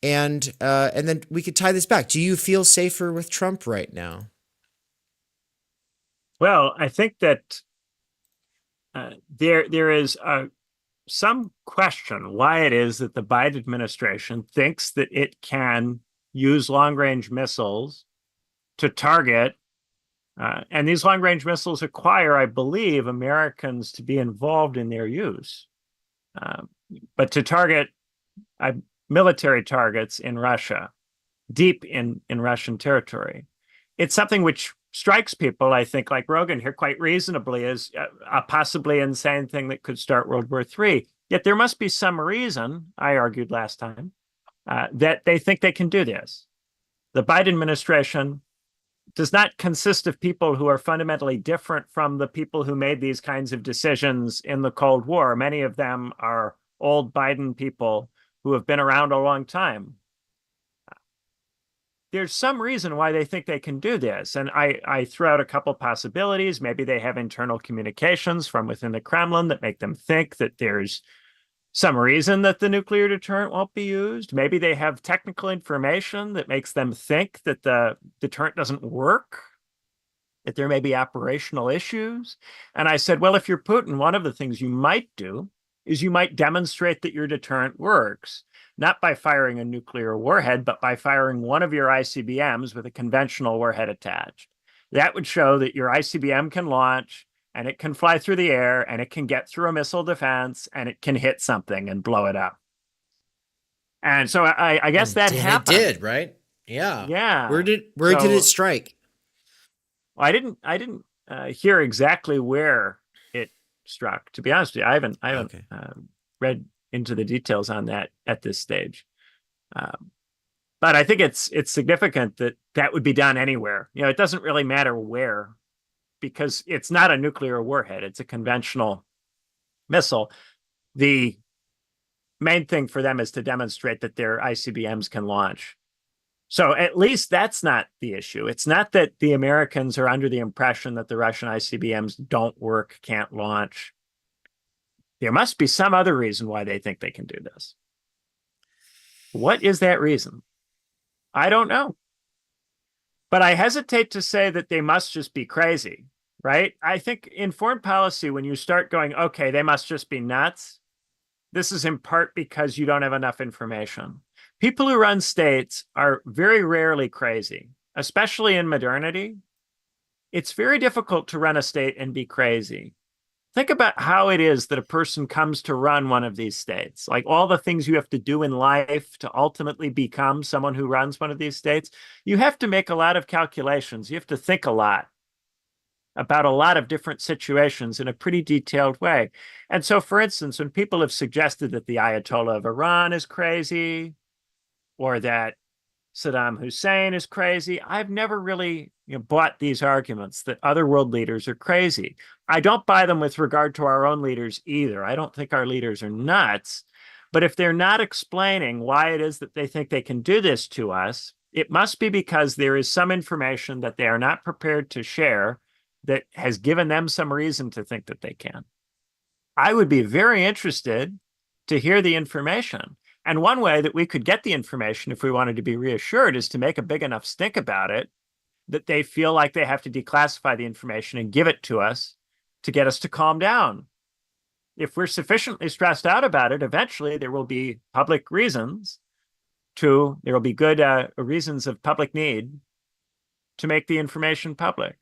And then we could tie this back. Do you feel safer with Trump right now? Well, I think that there is some question why it is that the Biden administration thinks that it can use long-range missiles to target, and these long-range missiles require, I believe, Americans to be involved in their use, but to target military targets in Russia, deep in Russian territory. It's something which strikes people, I think, like Rogan here, quite reasonably as a possibly insane thing that could start World War III. Yet there must be some reason, I argued last time, that they think they can do this. The Biden administration does not consist of people who are fundamentally different from the people who made these kinds of decisions in the Cold War. Many of them are old Biden people who have been around a long time. There's some reason why they think they can do this. And I threw out a couple possibilities. Maybe they have internal communications from within the Kremlin that make them think that there's some reason that the nuclear deterrent won't be used. Maybe they have technical information that makes them think that the deterrent doesn't work, that there may be operational issues. And I said, well, if you're Putin, one of the things you might do is you might demonstrate that your deterrent works, not by firing a nuclear warhead, but by firing one of your ICBMs with a conventional warhead attached. That would show that your ICBM can launch, and it can fly through the air, and it can get through a missile defense, and it can hit something and blow it up. And so I guess that happened. It did, right? Yeah. Yeah. Where did it strike? Well, I didn't hear exactly where it struck. To be honest with you, I haven't Okay. read into the details on that at this stage. But I think it's significant that that would be done anywhere. You know, it doesn't really matter where, because it's not a nuclear warhead. It's a conventional missile. The main thing for them is to demonstrate that their ICBMs can launch. So at least that's not the issue. It's not that the Americans are under the impression that the Russian ICBMs don't work, can't launch. There must be some other reason why they think they can do this. What is that reason? I don't know. But I hesitate to say that they must just be crazy, right? I think in foreign policy, when you start going, okay, they must just be nuts, this is in part because you don't have enough information. People who run states are very rarely crazy, especially in modernity. It's very difficult to run a state and be crazy. Think about how it is that a person comes to run one of these states, like all the things you have to do in life to ultimately become someone who runs one of these states. You have to make a lot of calculations. You have to think a lot about a lot of different situations in a pretty detailed way. And so, for instance, when people have suggested that the Ayatollah of Iran is crazy or that Saddam Hussein is crazy, I've never really bought these arguments that other world leaders are crazy. I don't buy them with regard to our own leaders either. I don't think our leaders are nuts. But if they're not explaining why it is that they think they can do this to us, it must be because there is some information that they are not prepared to share that has given them some reason to think that they can. I would be very interested to hear the information. And one way that we could get the information if we wanted to be reassured is to make a big enough stink about it that they feel like they have to declassify the information and give it to us to get us to calm down. If we're sufficiently stressed out about it, eventually there will be public reasons there will be good reasons of public need to make the information public.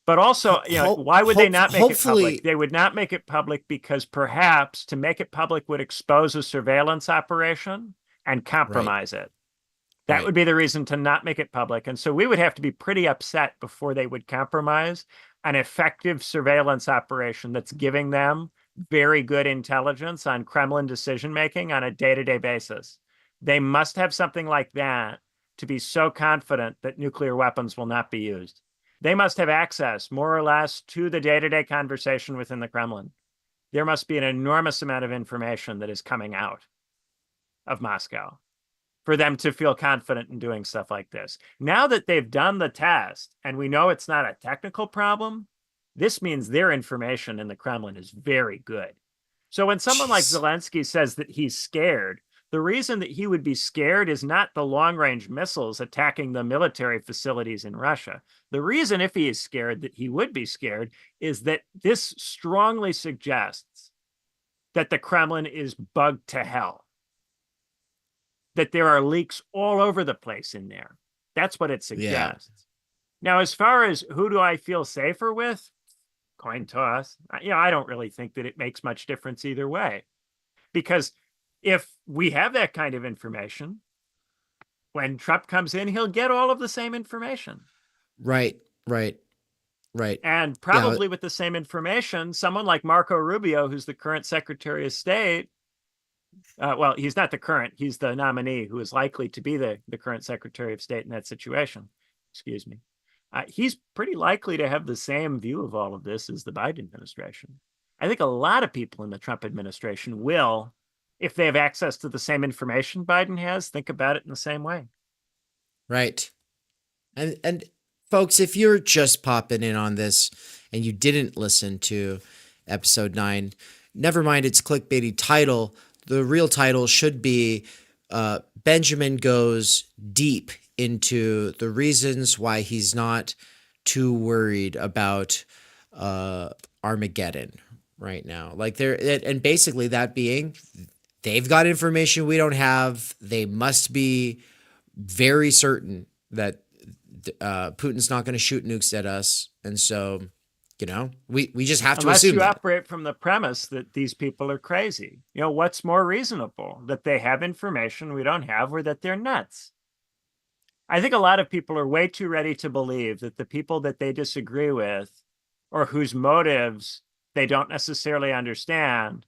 But also, why would they not make it public? They would not make it public because perhaps to make it public would expose a surveillance operation and compromise it. That would be the reason to not make it public. And so we would have to be pretty upset before they would compromise an effective surveillance operation that's giving them very good intelligence on Kremlin decision-making on a day-to-day basis. They must have something like that to be so confident that nuclear weapons will not be used. They must have access, more or less, to the day-to-day conversation within the Kremlin. There must be an enormous amount of information that is coming out of Moscow for them to feel confident in doing stuff like this. Now that they've done the test, and we know it's not a technical problem, this means their information in the Kremlin is very good. So when someone like Zelensky says that he's scared, the reason that he would be scared is not the long-range missiles attacking the military facilities in Russia. The reason, if he is scared, that he would be scared is that this strongly suggests that the Kremlin is bugged to hell, that there are leaks all over the place in there. That's what it suggests. Yeah. Now, as far as who do I feel safer with, coin toss, I don't really think that it makes much difference either way. Because if we have that kind of information, when Trump comes in, he'll get all of the same information. Right. And probably with the same information, someone like Marco Rubio, who's the current Secretary of State, well, he's not the current, he's the nominee who is likely to be the current Secretary of State in that situation. Excuse me. He's pretty likely to have the same view of all of this as the Biden administration. I think a lot of people in the Trump administration will, if they have access to the same information Biden has, think about it in the same way. Right. And folks, if you're just popping in on this and you didn't listen to episode 9, never mind its clickbaity title. The real title should be Benjamin goes deep into the reasons why he's not too worried about Armageddon right now. Like and basically that being, they've got information we don't have. They must be very certain that Putin's not going to shoot nukes at us. And so, we just have to assume Unless you operate from the premise that these people are crazy. What's more reasonable? That they have information we don't have, or that they're nuts? I think a lot of people are way too ready to believe that the people that they disagree with, or whose motives they don't necessarily understand,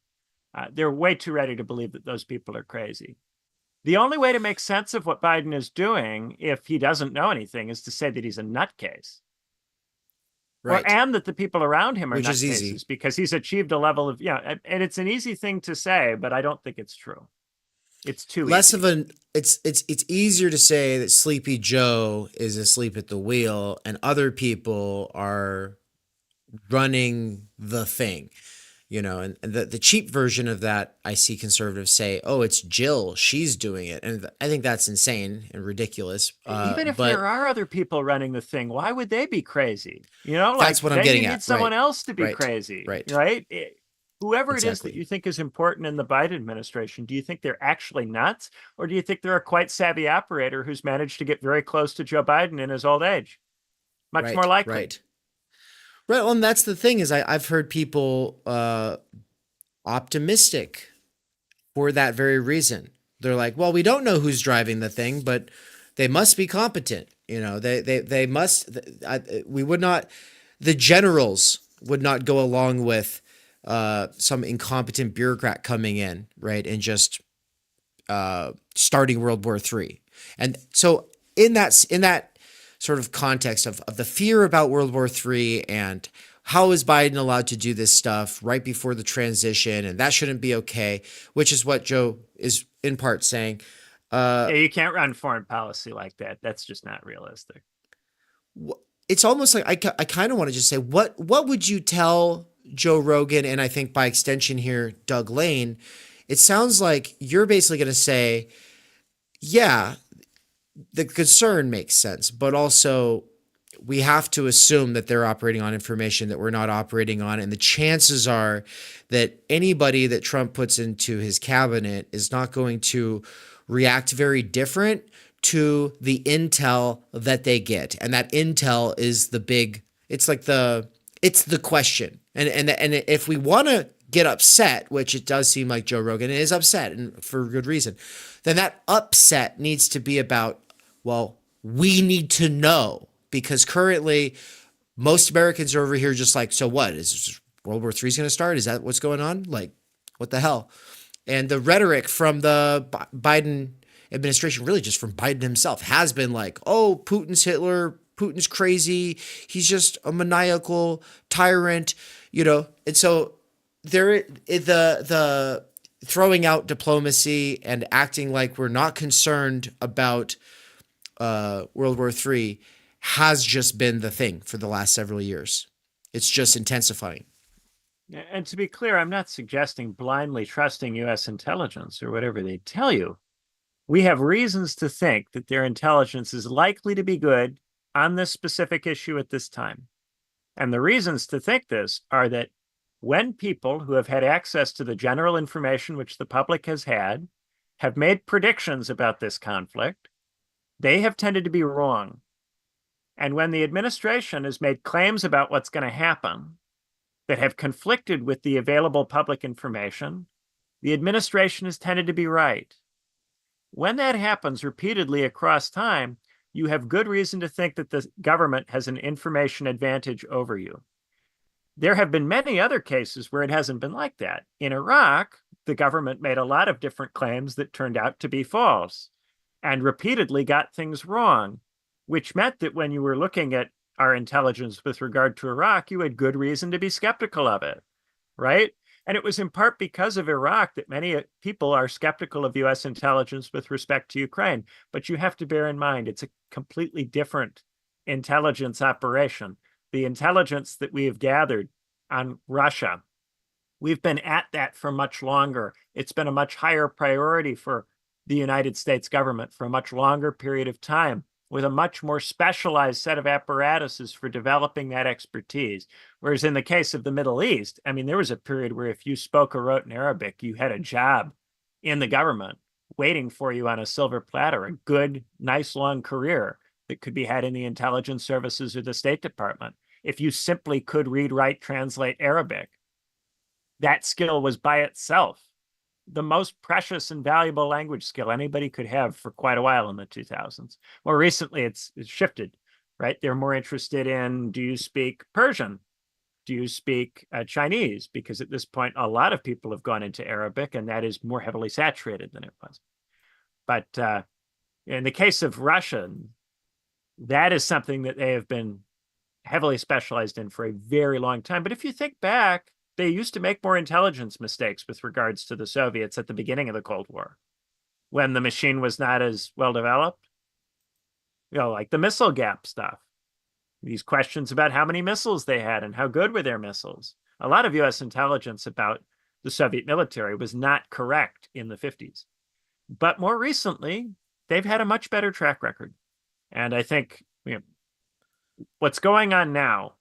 they're way too ready to believe that those people are crazy. The only way to make sense of what Biden is doing, if he doesn't know anything, is to say that he's a nutcase. Right. And that the people around him are nutcases because he's achieved a level of, and it's an easy thing to say, but I don't think it's true. It's too less easy. of an, it's easier to say that Sleepy Joe is asleep at the wheel and other people are running the thing. And the cheap version of that, I see conservatives say, oh, it's Jill, she's doing it. And I think that's insane and ridiculous. Even if there are other people running the thing, why would they be crazy? That's what I'm getting at. You need someone else to be crazy, right? Whoever it is that you think is important in the Biden administration, do you think they're actually nuts? Or do you think they're a quite savvy operator who's managed to get very close to Joe Biden in his old age? Much more likely. Right. Right. Well, and that's the thing is I've heard people optimistic for that very reason. They're like, well, we don't know who's driving the thing, but they must be competent. You know, they must. We would not. The generals would not go along with some incompetent bureaucrat coming in, right, and just starting World War III. And so in that sort of context of the fear about World War III and how is Biden allowed to do this stuff right before the transition, and that shouldn't be okay, which is what Joe is in part saying. Yeah, you can't run foreign policy like that. That's just not realistic. It's almost like I kind of want to just say, what would you tell Joe Rogan, and I think by extension here, Doug Lane? It sounds like you're basically going to say, yeah, the concern makes sense, but also we have to assume that they're operating on information that we're not operating on. And the chances are that anybody that Trump puts into his cabinet is not going to react very different to the intel that they get. And that intel is the big, it's the question. And if we want to get upset, which it does seem like Joe Rogan is upset and for good reason, then that upset needs to be about, well, we need to know, because currently most Americans are over here just like, so what? Is World War III going to start? Is that what's going on? Like, what the hell? And the rhetoric from the Biden administration, really just from Biden himself, has been like, oh, Putin's Hitler, Putin's crazy, he's just a maniacal tyrant, you know. And so the throwing out diplomacy and acting like we're not concerned about World War III has just been the thing for the last several years. It's just intensifying. And to be clear, I'm not suggesting blindly trusting U.S. intelligence or whatever they tell you. We have reasons to think that their intelligence is likely to be good on this specific issue at this time. And the reasons to think this are that when people who have had access to the general information which the public has had have made predictions about this conflict, they have tended to be wrong. And when the administration has made claims about what's going to happen that have conflicted with the available public information, the administration has tended to be right. When that happens repeatedly across time, you have good reason to think that the government has an information advantage over you. There have been many other cases where it hasn't been like that. In Iraq, the government made a lot of different claims that turned out to be false and repeatedly got things wrong, which meant that when you were looking at our intelligence with regard to Iraq, you had good reason to be skeptical of it, right? And it was in part because of Iraq that many people are skeptical of US intelligence with respect to Ukraine. But you have to bear in mind, it's a completely different intelligence operation. The intelligence that we have gathered on Russia, we've been at that for much longer. It's been a much higher priority for the United States government for a much longer period of time, with a much more specialized set of apparatuses for developing that expertise. Whereas in the case of the Middle East, I mean, there was a period where if you spoke or wrote in Arabic, you had a job in the government waiting for you on a silver platter, a good, nice, long career that could be had in the intelligence services or the State Department. If you simply could read, write, translate Arabic, that skill was by itself the most precious and valuable language skill anybody could have for quite a while in the 2000s. More recently, it's shifted, right? They're more interested in, do you speak Persian? Do you speak Chinese? Because at this point, a lot of people have gone into Arabic, and that is more heavily saturated than it was. But in the case of Russian, that is something that they have been heavily specialized in for a very long time. But if you think back, they used to make more intelligence mistakes with regards to the Soviets at the beginning of the Cold War, when the machine was not as well developed. You know, like the missile gap stuff. These questions about how many missiles they had and how good were their missiles. A lot of US intelligence about the Soviet military was not correct in the 50s. But more recently, they've had a much better track record. And I think, you know, what's going on now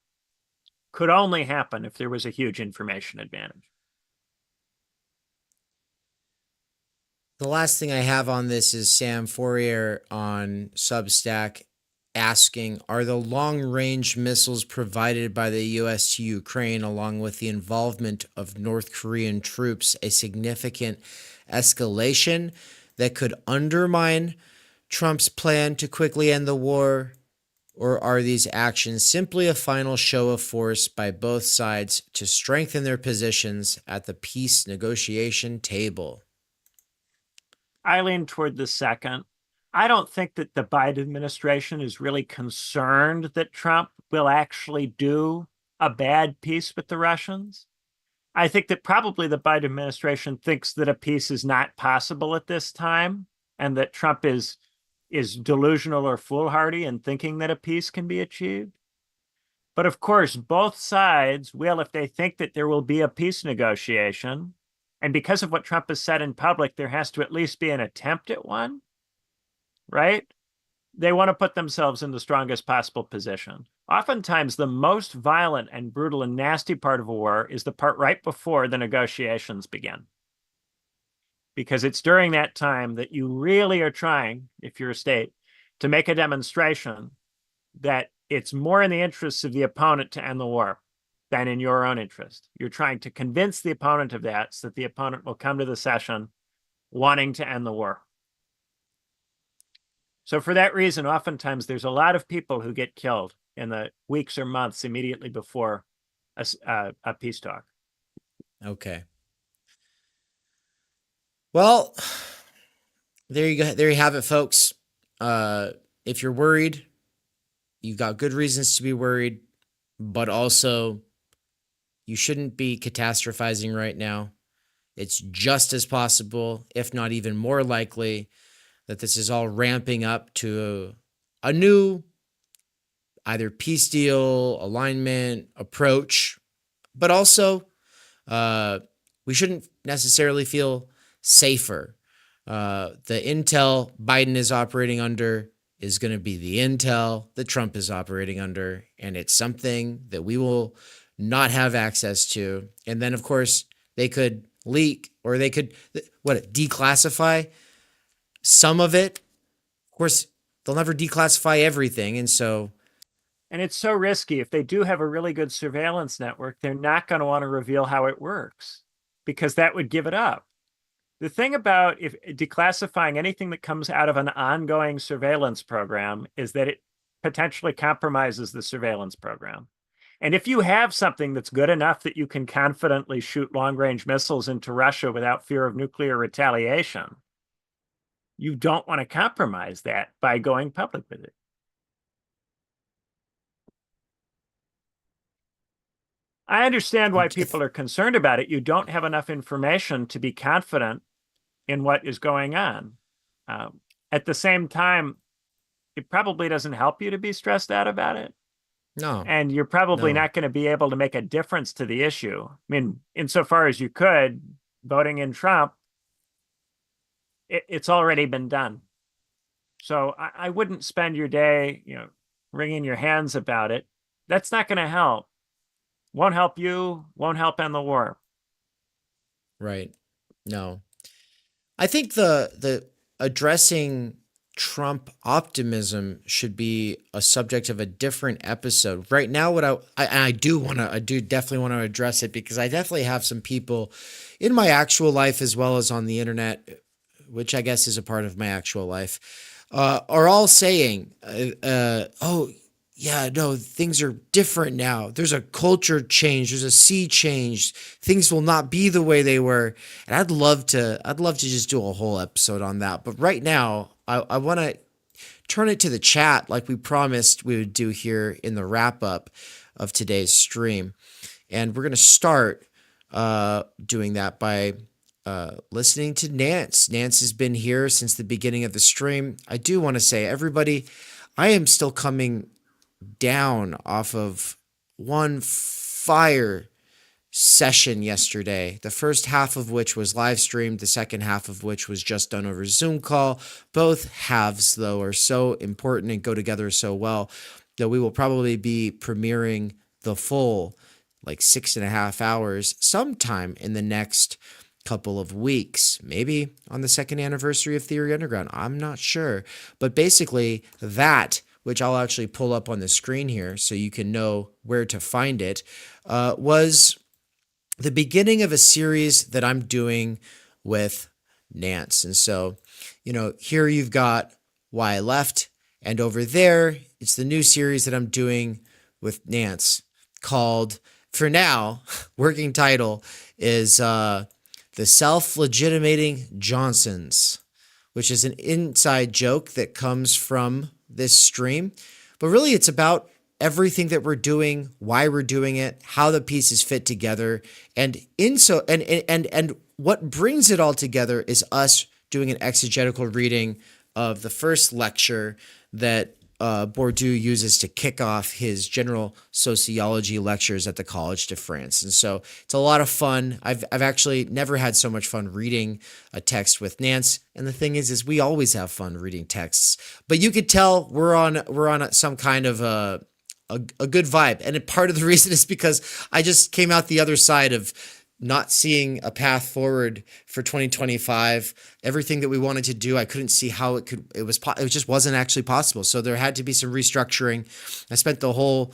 could only happen if there was a huge information advantage. The last thing I have on this is Sam Fourier on Substack asking, are the long-range missiles provided by the U.S. to Ukraine, along with the involvement of North Korean troops, a significant escalation that could undermine Trump's plan to quickly end the war? Or are these actions simply a final show of force by both sides to strengthen their positions at the peace negotiation table? I lean toward the second. I don't think that the Biden administration is really concerned that Trump will actually do a bad peace with the Russians. I think that probably the Biden administration thinks that a peace is not possible at this time, and that Trump is delusional or foolhardy in thinking that a peace can be achieved. But of course, both sides will, if they think that there will be a peace negotiation, and because of what Trump has said in public, there has to at least be an attempt at one, right? They want to put themselves in the strongest possible position. Oftentimes, the most violent and brutal and nasty part of a war is the part right before the negotiations begin. Because it's during that time that you really are trying, if you're a state, to make a demonstration that it's more in the interests of the opponent to end the war than in your own interest. You're trying to convince the opponent of that so that the opponent will come to the session wanting to end the war. So for that reason, oftentimes there's a lot of people who get killed in the weeks or months immediately before a peace talk. Okay. Well, there you go. There you have it, folks. If you're worried, you've got good reasons to be worried, but also you shouldn't be catastrophizing right now. It's just as possible, if not even more likely, that this is all ramping up to a new either peace deal, alignment, approach, but also we shouldn't necessarily feel safer. The intel Biden is operating under is going to be the intel that Trump is operating under, and it's something that we will not have access to. And then, of course, they could leak, or they could declassify some of it. Of course, they'll never declassify everything, and so. And it's so risky. If they do have a really good surveillance network, they're not going to want to reveal how it works, because that would give it up. The thing about if declassifying anything that comes out of an ongoing surveillance program is that it potentially compromises the surveillance program. And if you have something that's good enough that you can confidently shoot long-range missiles into Russia without fear of nuclear retaliation, you don't want to compromise that by going public with it. I understand why people are concerned about it. You don't have enough information to be confident in what is going on. At the same time, it probably doesn't help you to be stressed out about it. No. And you're probably not going to be able to make a difference to the issue. I mean, insofar as you could, voting in Trump, it's already been done. So I wouldn't spend your day, wringing your hands about it. That's not going to help. Won't help you, won't help end the war. Right. No. I think the addressing Trump optimism should be a subject of a different episode. Right now, what I do definitely want to address it, because I definitely have some people in my actual life as well as on the internet, which I guess is a part of my actual life, are all saying, oh, yeah, no, things are different now. There's a culture change. There's a sea change. Things will not be the way they were. And I'd love to just do a whole episode on that. But right now, I want to turn it to the chat like we promised we would do here in the wrap up of today's stream. And we're going to start doing that by listening to Nance. Nance has been here since the beginning of the stream. I do want to say, everybody, I am still coming down off of one fire session yesterday, the first half of which was live streamed, the second half of which was just done over Zoom call. Both halves, though, are so important and go together so well that we will probably be premiering the full 6.5 hours sometime in the next couple of weeks, maybe on the second anniversary of Theory Underground. I'm not sure. But basically, that which I'll actually pull up on the screen here so you can know where to find it, was the beginning of a series that I'm doing with Nance. And so, here you've got Why I Left, and over there, it's the new series that I'm doing with Nance called, for now, working title is The Self-Legitimating Johnsons, which is an inside joke that comes from this stream. But really, it's about everything that we're doing, why we're doing it, how the pieces fit together, and what brings it all together is us doing an exegetical reading of the first lecture that Bourdieu uses to kick off his general sociology lectures at the Collège de France. And so it's a lot of fun. I've actually never had so much fun reading a text with Nance. And the thing is we always have fun reading texts. But you could tell we're on some kind of a good vibe. And part of the reason is because I just came out the other side of not seeing a path forward for 2025. Everything that we wanted to do, I couldn't see how it just wasn't actually possible. So there had to be some restructuring. I spent the whole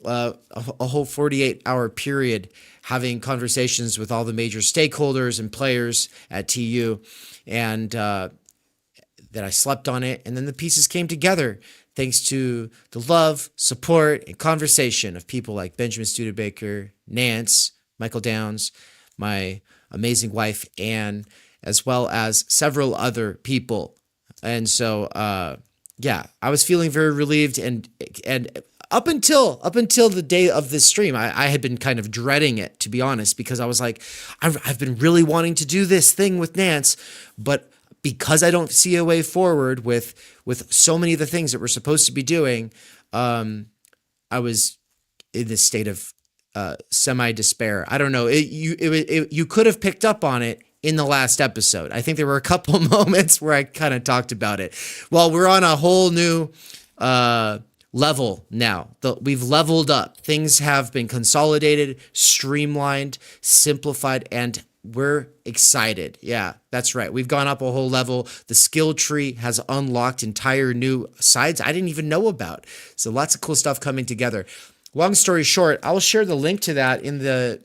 a whole 48-hour period having conversations with all the major stakeholders and players at TU, and that I slept on it. And then the pieces came together thanks to the love, support, and conversation of people like Benjamin Studebaker, Nance, Michael Downs, my amazing wife, Anne, as well as several other people. And so, I was feeling very relieved. And up until the day of this stream, I had been kind of dreading it, to be honest, because I was like, I've been really wanting to do this thing with Nance, but because I don't see a way forward with so many of the things that we're supposed to be doing, I was in this state of semi-despair. I don't know. You could have picked up on it in the last episode. I think there were a couple moments where I kind of talked about it. Well, we're on a whole new level now. We've leveled up. Things have been consolidated, streamlined, simplified, and we're excited. Yeah, that's right. We've gone up a whole level. The skill tree has unlocked entire new sides I didn't even know about. So lots of cool stuff coming together. Long story short, I'll share the link to that in the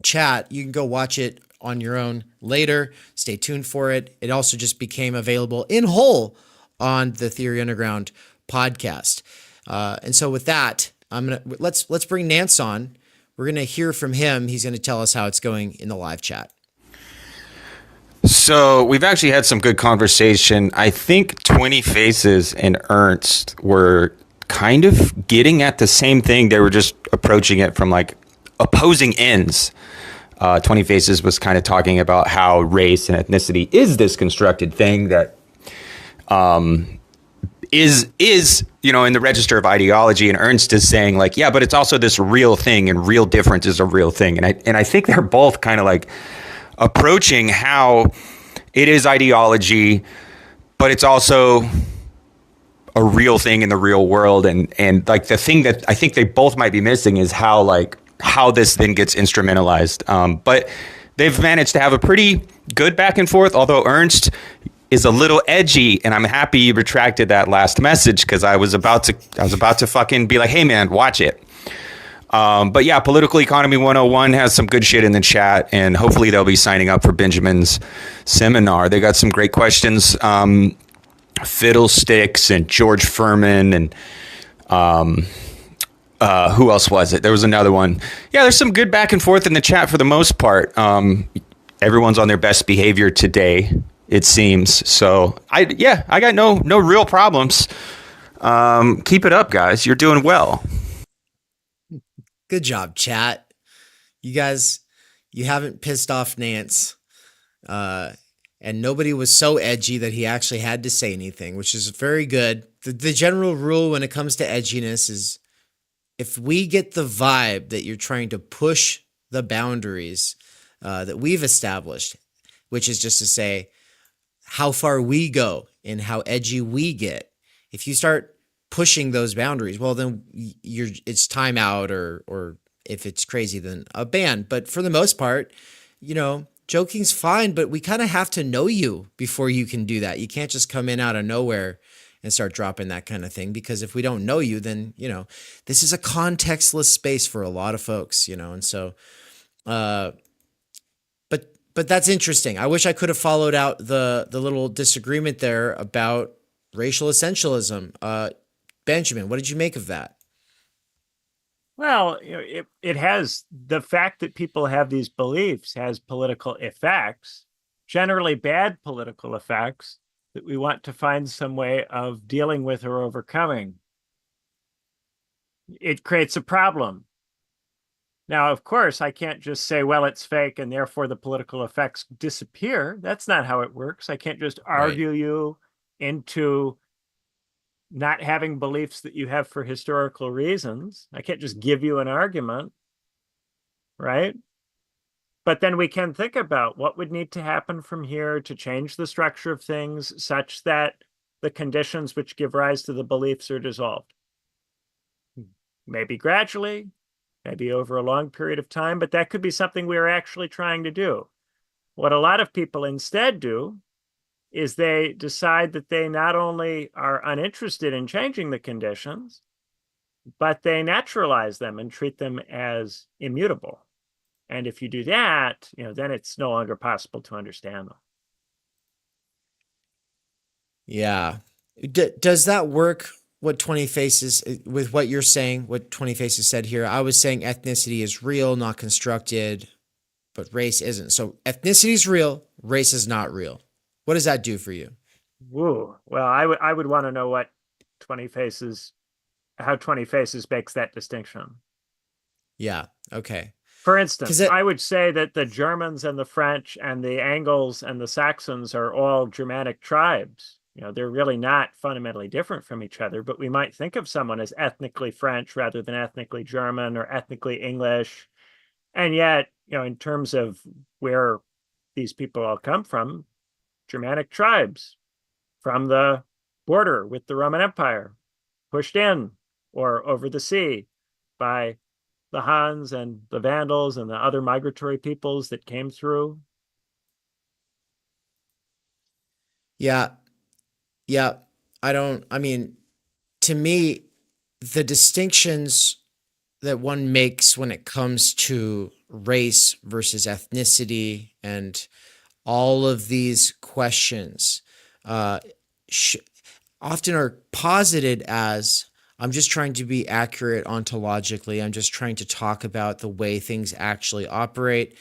chat. You can go watch it on your own later. Stay tuned for it. It also just became available in whole on the Theory Underground podcast. And so with that, let's bring Nance on. We're gonna hear from him. He's gonna tell us how it's going in the live chat. So we've actually had some good conversation. I think 20 Faces and Ernst were kind of getting at the same thing. They were just approaching it from like opposing ends. 20 Faces was kind of talking about how race and ethnicity is this constructed thing that is in the register of ideology, and Ernst is saying like, yeah, but it's also this real thing, and real difference is a real thing. And I think they're both kind of like approaching how it is ideology, but it's also a real thing in the real world. And like the thing that I think they both might be missing is how this then gets instrumentalized. But they've managed to have a pretty good back and forth, although Ernst is a little edgy, and I'm happy you retracted that last message, because I was about to fucking be like, hey man, watch it. But yeah, Political Economy 101 has some good shit in the chat, and hopefully they'll be signing up for Benjamin's seminar. They got some great questions. Fiddlesticks and George Furman and who else was it? There was another one. Yeah, there's some good back and forth in the chat for the most part. Everyone's on their best behavior today, it seems. So I got no real problems. Keep it up, guys. You're doing well. Good job, chat. You guys, you haven't pissed off Nance. And nobody was so edgy that he actually had to say anything, which is very good. The general rule when it comes to edginess is if we get the vibe that you're trying to push the boundaries that we've established, which is just to say how far we go and how edgy we get. If you start pushing those boundaries, well, then it's time out, or if it's crazy, then a ban. But for the most part, joking's fine, but we kind of have to know you before you can do that. You can't just come in out of nowhere and start dropping that kind of thing. Because if we don't know you, then, you know, this is a contextless space for a lot of folks, you know, and so, but that's interesting. I wish I could have followed out the little disagreement there about racial essentialism. Benjamin, what did you make of that? Well, you know, it has the fact that people have these beliefs has political effects, generally bad political effects that we want to find some way of dealing with or overcoming. It creates a problem. Now, of course, I can't just say, well, it's fake and therefore the political effects disappear. That's not how it works. I can't just argue you into not having beliefs that you have for historical reasons. I can't just give you an argument, right? But then we can think about what would need to happen from here to change the structure of things such that the conditions which give rise to the beliefs are dissolved. Maybe gradually, maybe over a long period of time, but that could be something we are actually trying to do. What a lot of people instead do is they decide that they not only are uninterested in changing the conditions, but they naturalize them and treat them as immutable. And if you do that, you know, then it's no longer possible to understand them. Yeah. Does that work? What 20 Faces, with what you're saying, what 20 Faces said here? I was saying ethnicity is real, not constructed, but race isn't. So ethnicity is real, race is not real. What does that do for you? Woo. Well, I would want to know what 20 Faces, how 20 Faces makes that distinction. Yeah. Okay. For instance, I would say that the Germans and the French and the Angles and the Saxons are all Germanic tribes. You know, they're really not fundamentally different from each other, but we might think of someone as ethnically French rather than ethnically German or ethnically English. And yet, you know, in terms of where these people all come from, Germanic tribes from the border with the Roman Empire, pushed in or over the sea by the Huns and the Vandals and the other migratory peoples that came through. Yeah. Yeah. I mean, to me, the distinctions that one makes when it comes to race versus ethnicity and all of these questions often are posited as, I'm just trying to be accurate ontologically. I'm just trying to talk about the way things actually operate.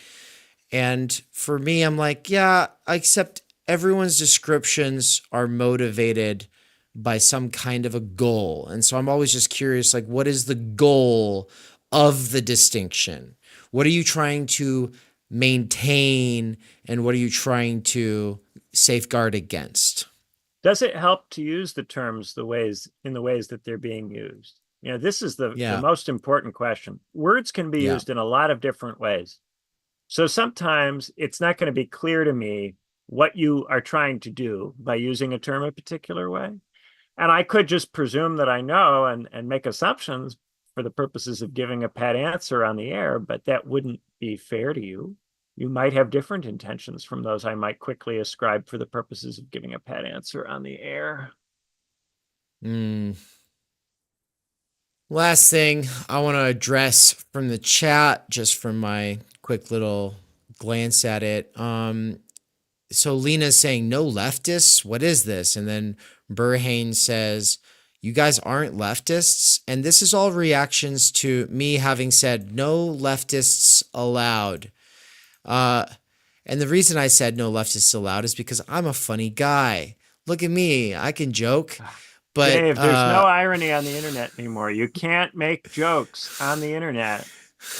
And for me, I'm like, yeah, except everyone's descriptions are motivated by some kind of a goal. And so I'm always just curious, like, what is the goal of the distinction? What are you trying to maintain and what are you trying to safeguard against? Does it help to use the terms in the ways that they're being used? You know, this is the most important question. Words can be used in a lot of different ways. So sometimes it's not going to be clear to me what you are trying to do by using a term a particular way. And I could just presume that I know and make assumptions for the purposes of giving a pat answer on the air, but that wouldn't be fair to you. You might have different intentions from those I might quickly ascribe for the purposes of giving a pat answer on the air. Last thing I want to address from the chat, just from my quick little glance at it. So Lena's saying, no leftists? What is this? And then Burhane says, you guys aren't leftists? And this is all reactions to me having said no leftists allowed. And the reason I said no leftists allowed is because I'm a funny guy. Look at me. I can joke. But Dave, there's no irony on the internet anymore. You can't make jokes on the internet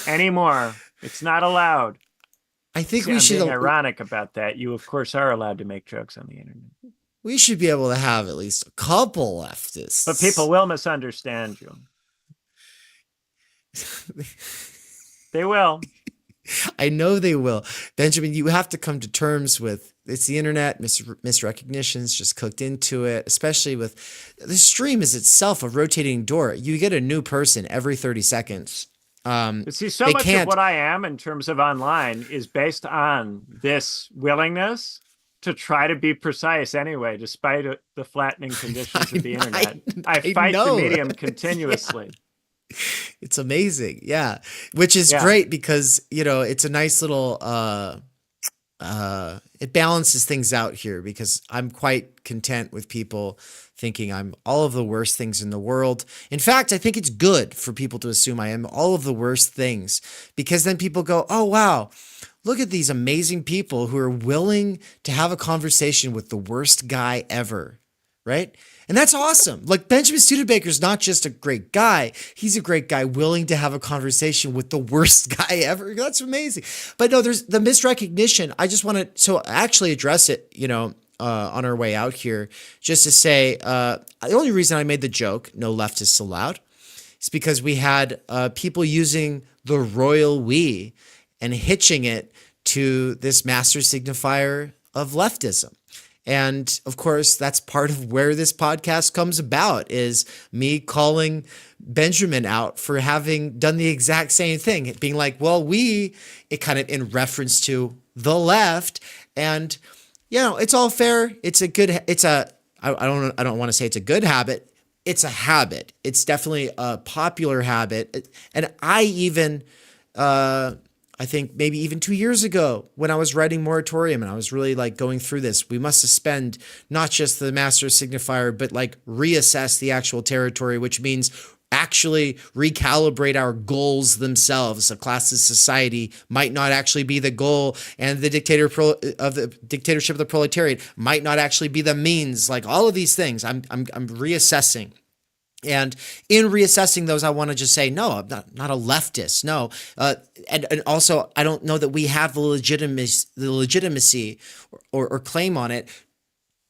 anymore. It's not allowed. I think See, we I'm should being ironic about that. You, of course, are allowed to make jokes on the internet. We should be able to have at least a couple leftists. But people will misunderstand you. They will. I know they will. Benjamin, you have to come to terms with it's the internet, misrecognitions just cooked into it, especially with the stream is itself a rotating door. You get a new person every 30 seconds. See, so much of what I am in terms of online is based on this willingness to try to be precise anyway, despite the flattening conditions of the internet. I fight the know. medium continuously. It's amazing. Yeah. Which is Yeah. great because, you know, it's a nice little, it balances things out here because I'm quite content with people thinking I'm all of the worst things in the world. In fact, I think it's good for people to assume I am all of the worst things, because then people go, oh, wow, look at these amazing people who are willing to have a conversation with the worst guy ever. Right? And that's awesome. Like, Benjamin Studebaker's not just a great guy. He's a great guy willing to have a conversation with the worst guy ever. That's amazing. But no, there's the misrecognition. I just want to actually address it, you know, on our way out here, just to say, the only reason I made the joke, no leftists allowed, is because we had people using the royal we and hitching it to this master signifier of leftism. And of course, that's part of where this podcast comes about, is me calling Benjamin out for having done the exact same thing, being like, well, it kind of in reference to the left. And, you know, it's all fair. It's a good, I don't want to say it's a good habit. It's a habit. It's definitely a popular habit. And I even, I think maybe even 2 years ago when I was writing Moratorium and I was really like going through this, we must suspend not just the master signifier, but like reassess the actual territory, which means actually recalibrate our goals themselves. A classless society might not actually be the goal, and the dictatorship of the proletariat might not actually be the means. Like all of these things, I'm reassessing. And in reassessing those, I want to just say, no, I'm not a leftist. No. And also, I don't know that we have the legitimacy or claim on it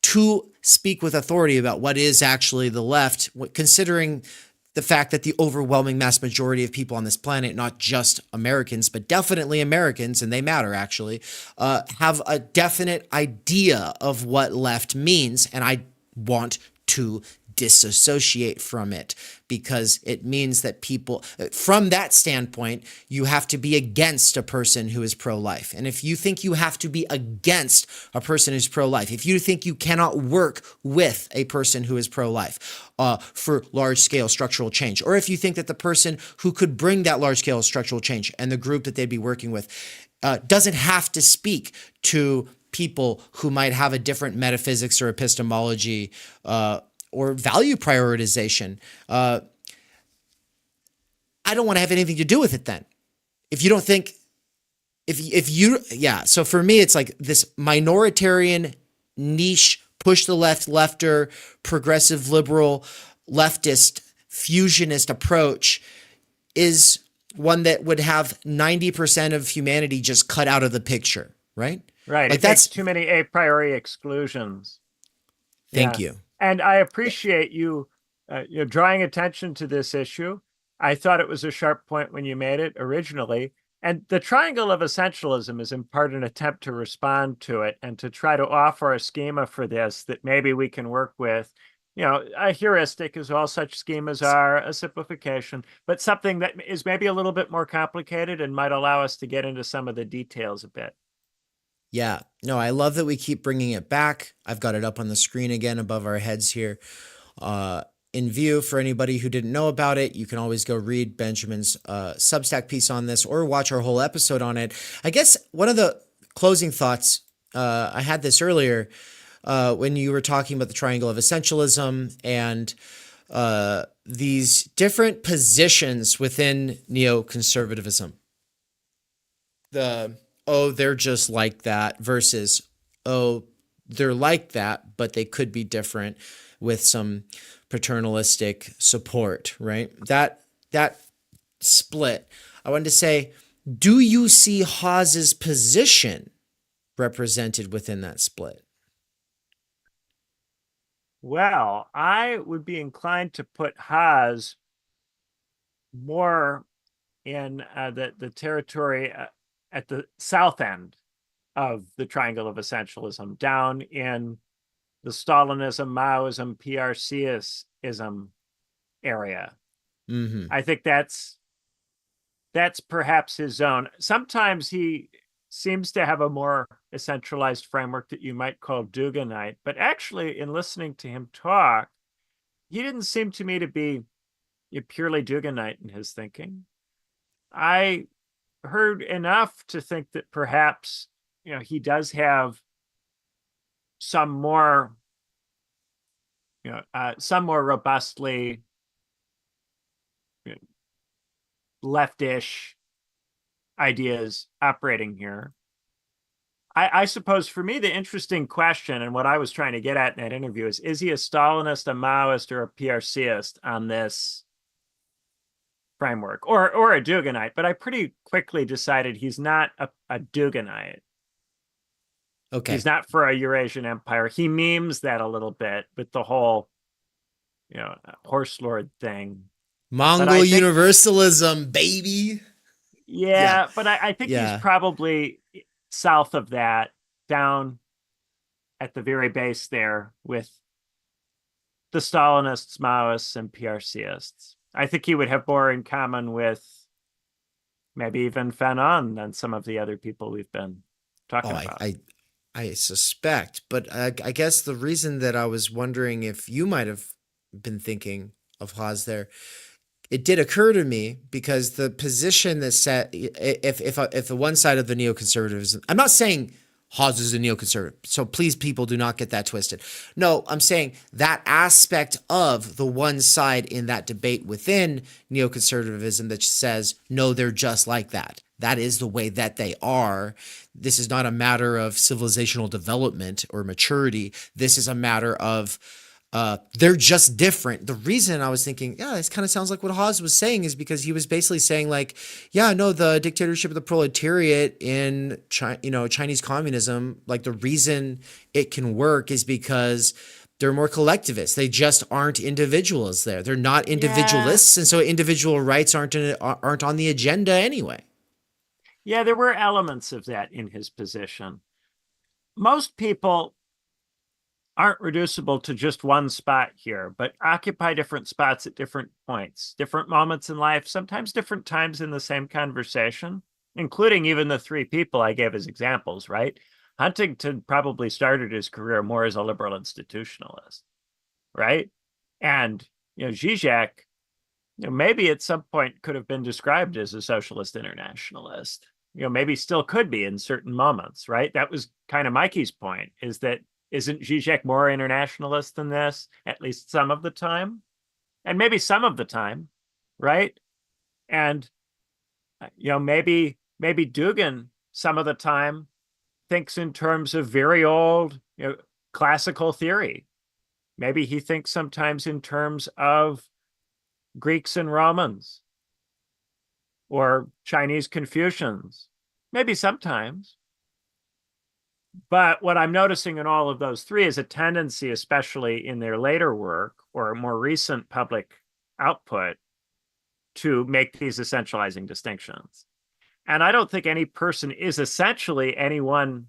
to speak with authority about what is actually the left, considering the fact that the overwhelming mass majority of people on this planet, not just Americans, but definitely Americans, and they matter actually, have a definite idea of what left means. And I want to disassociate from it, because it means that people, from that standpoint, you have to be against a person who is pro-life. And if you think you have to be against a person who's pro-life, if you think you cannot work with a person who is pro-life for large-scale structural change, or if you think that the person who could bring that large-scale structural change and the group that they'd be working with doesn't have to speak to people who might have a different metaphysics or epistemology or value prioritization, I don't want to have anything to do with it then. If you don't think, so for me, it's like this minoritarian niche, push the lefter, progressive liberal, leftist, fusionist approach is one that would have 90% of humanity just cut out of the picture, right? Right. Like that's too many a priori exclusions. Thank you. And I appreciate you, drawing attention to this issue. I thought it was a sharp point when you made it originally. And the triangle of essentialism is in part an attempt to respond to it and to try to offer a schema for this that maybe we can work with. You know, a heuristic, as all such schemas are, a simplification, but something that is maybe a little bit more complicated and might allow us to get into some of the details a bit. Yeah, no, I love that we keep bringing it back. I've got it up on the screen again above our heads here in view. For anybody who didn't know about it, you can always go read Benjamin's Substack piece on this or watch our whole episode on it. I guess one of the closing thoughts, I had this earlier when you were talking about the triangle of essentialism and these different positions within neoconservatism. Oh, they're just like that versus, oh, they're like that, but they could be different with some paternalistic support, right? That split. I wanted to say, do you see Haas's position represented within that split? Well, I would be inclined to put Haas more in the territory at the south end of the triangle of essentialism, down in the Stalinism, Maoism, PRCism area. Mm-hmm. I think that's perhaps his zone. Sometimes he seems to have a more essentialized framework that you might call Duganite. But actually, in listening to him talk, he didn't seem to me to be purely Duganite in his thinking. I heard enough to think that perhaps, he does have some more, some more robustly leftish ideas operating here. I suppose for me, the interesting question and what I was trying to get at in that interview is he a Stalinist, a Maoist, or a PRCist on this framework, or a Duganite? But I pretty quickly decided he's not a Duganite. Okay. He's not for a Eurasian empire. He memes that a little bit with the whole, horse lord thing. Mongol universalism, baby. Yeah, but I think he's probably south of that, down at the very base there with the Stalinists, Maoists, and PRCists. I think he would have more in common with maybe even Fanon than some of the other people we've been talking about. I suspect, but I guess the reason that I was wondering if you might have been thinking of Haas there, it did occur to me because the position that set, if the one side of the neoconservatism, I'm not saying Haas is a neoconservative, so please, people, do not get that twisted. No, I'm saying that aspect of the one side in that debate within neoconservatism that says, no, they're just like that. That is the way that they are. This is not a matter of civilizational development or maturity. This is a matter of they're just different. The reason I was thinking, this kind of sounds like what Haas was saying is because he was basically saying like, the dictatorship of the proletariat in Chinese communism, like the reason it can work is because they're more collectivists. They just aren't individualists there. They're not individualists. And so individual rights aren't on the agenda anyway. Yeah, there were elements of that in his position. Most people aren't reducible to just one spot here, but occupy different spots at different points, different moments in life, sometimes different times in the same conversation, including even the three people I gave as examples, right? Huntington probably started his career more as a liberal institutionalist, right? And, Zizek, maybe at some point could have been described as a socialist internationalist, maybe still could be in certain moments, right? That was kind of Mikey's point, is that isn't Zizek more internationalist than this, at least some of the time? And maybe some of the time, right? And, maybe Dugan some of the time thinks in terms of very old, classical theory. Maybe he thinks sometimes in terms of Greeks and Romans or Chinese Confucians, maybe sometimes. But what I'm noticing in all of those three is a tendency, especially in their later work or more recent public output, to make these essentializing distinctions. And I don't think any person is essentially any one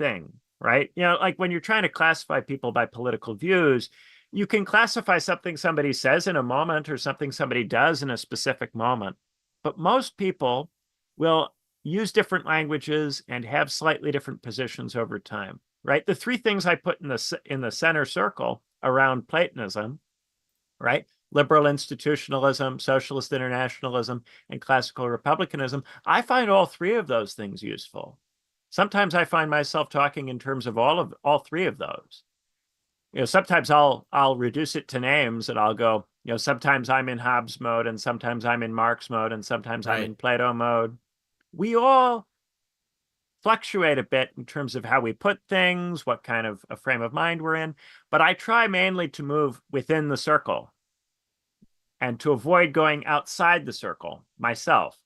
thing, right? Like when you're trying to classify people by political views, you can classify something somebody says in a moment or something somebody does in a specific moment. But most people will use different languages and have slightly different positions over time, right? The three things I put in the center circle around Platonism, right? Liberal institutionalism, socialist internationalism, and classical republicanism. I find all three of those things useful. Sometimes I find myself talking in terms of all three of those. Sometimes I'll reduce it to names and I'll go, sometimes I'm in Hobbes mode and sometimes I'm in Marx mode and sometimes I'm in Plato mode. We all fluctuate a bit in terms of how we put things, what kind of a frame of mind we're in, but I try mainly to move within the circle and to avoid going outside the circle myself.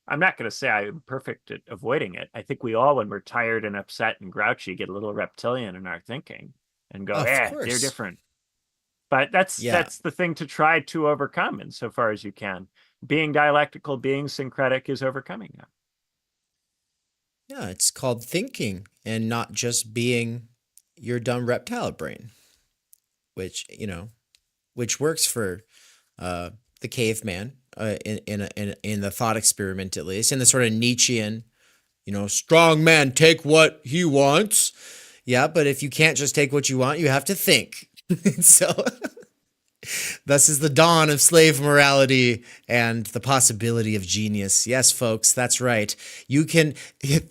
I'm not going to say I'm perfect at avoiding it. I think we all, when we're tired and upset and grouchy, get a little reptilian in our thinking and go, they're different. But that's the thing to try to overcome insofar as you can. Being dialectical, being syncretic is overcoming that. Yeah, it's called thinking and not just being your dumb reptile brain, which works for the caveman in the thought experiment, at least in the sort of Nietzschean, strong man, take what he wants. Yeah, but if you can't just take what you want, you have to think. So thus is the dawn of slave morality and the possibility of genius. Yes, folks, that's right. You can,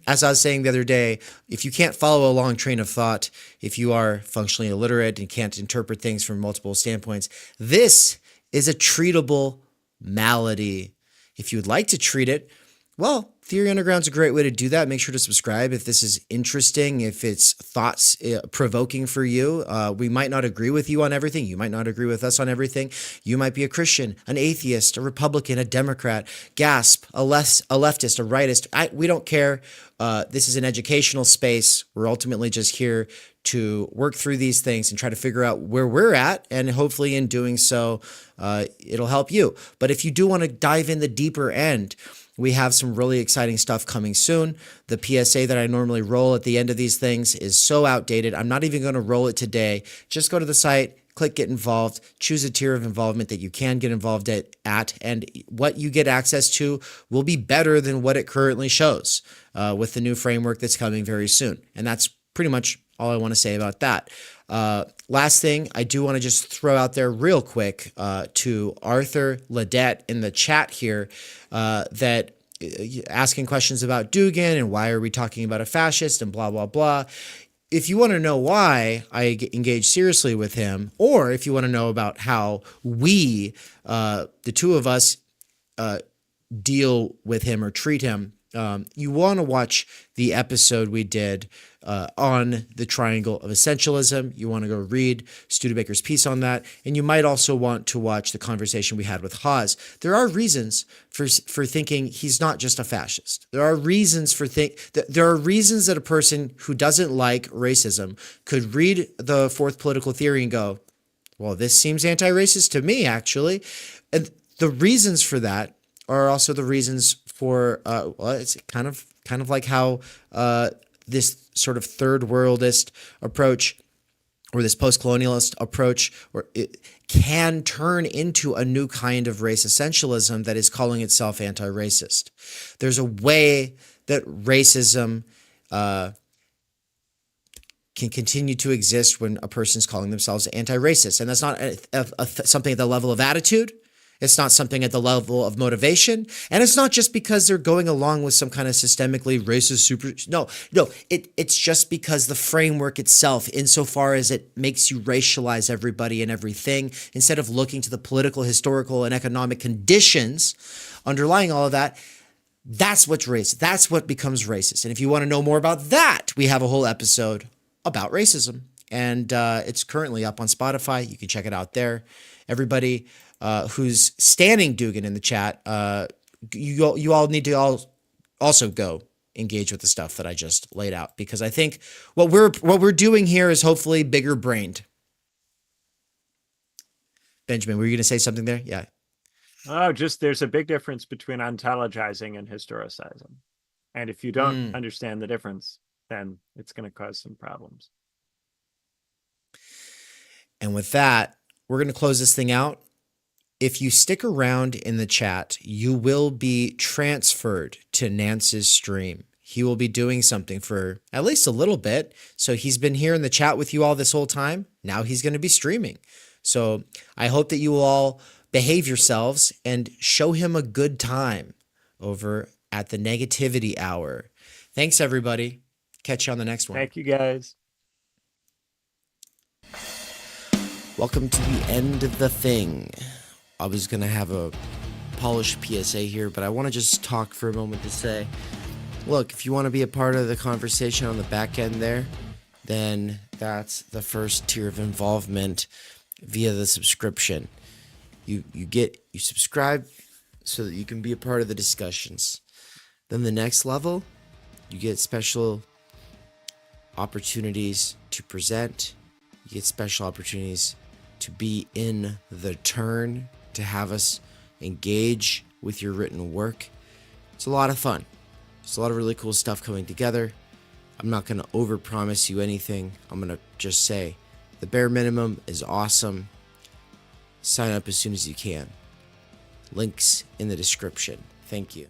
as I was saying the other day, if you can't follow a long train of thought, if you are functionally illiterate and can't interpret things from multiple standpoints, this is a treatable malady. If you would like to treat it, well, Theory Underground's a great way to do that. Make sure to subscribe if this is interesting, if it's thoughts provoking for you. We might not agree with you on everything. You might not agree with us on everything. You might be a Christian, an atheist, a Republican, a Democrat, gasp, a leftist, a rightist. We don't care. This is an educational space. We're ultimately just here to work through these things and try to figure out where we're at. And hopefully in doing so, it'll help you. But if you do want to dive in the deeper end, we have some really exciting stuff coming soon. The PSA that I normally roll at the end of these things is so outdated. I'm not even going to roll it today. Just go to the site, click get involved, choose a tier of involvement that you can get involved at, and what you get access to will be better than what it currently shows with the new framework that's coming very soon. And that's pretty much all I want to say about that. Last thing, I do want to just throw out there real quick to Arthur Ledette in the chat here that asking questions about Dugan and why are we talking about a fascist and blah, blah, blah. If you want to know why I engage seriously with him, or if you want to know about how we, the two of us, deal with him or treat him, you want to watch the episode we did on the triangle of essentialism. You want to go read Studebaker's piece on that, and you might also want to watch the conversation we had with Haas. There are reasons for thinking he's not just a fascist. There are reasons that a person who doesn't like racism could read the Fourth Political Theory and go, well, this seems anti-racist to me, actually. And the reasons for that are also the reasons for it's kind of like how this sort of third worldist approach or this post-colonialist approach or it can turn into a new kind of race essentialism that is calling itself anti-racist. There's a way that racism can continue to exist when a person's calling themselves anti-racist. And that's not something at the level of attitude. It's not something at the level of motivation. And it's not just because they're going along with some kind of systemically racist it's just because the framework itself, insofar as it makes you racialize everybody and everything, instead of looking to the political, historical, and economic conditions underlying all of that, that's what's racist. That's what becomes racist. And if you want to know more about that, we have a whole episode about racism. And it's currently up on Spotify. You can check it out there. Everybody who's standing Dugan in the chat, you all need to also go engage with the stuff that I just laid out, because I think what we're doing here is hopefully bigger brained. Benjamin, were you going to say something there? Yeah. Oh, just there's a big difference between ontologizing and historicizing. And if you don't understand the difference, then it's going to cause some problems. And with that, we're going to close this thing out. If you stick around in the chat, you will be transferred to Nance's stream. He will be doing something for at least a little bit. So he's been here in the chat with you all this whole time. Now he's going to be streaming. So I hope that you will all behave yourselves and show him a good time over at the Negativity Hour. Thanks, everybody. Catch you on the next one. Thank you, guys. Welcome to the end of the thing. I was going to have a polished PSA here, but I want to just talk for a moment to say, look, if you want to be a part of the conversation on the back end there, then that's the first tier of involvement via the subscription. You subscribe so that you can be a part of the discussions. Then the next level, you get special opportunities to present. You get special opportunities to be in the turn, to have us engage with your written work. It's a lot of fun. It's a lot of really cool stuff coming together. I'm not going to overpromise you anything. I'm going to just say the bare minimum is awesome. Sign up as soon as you can. Links in the description. Thank you.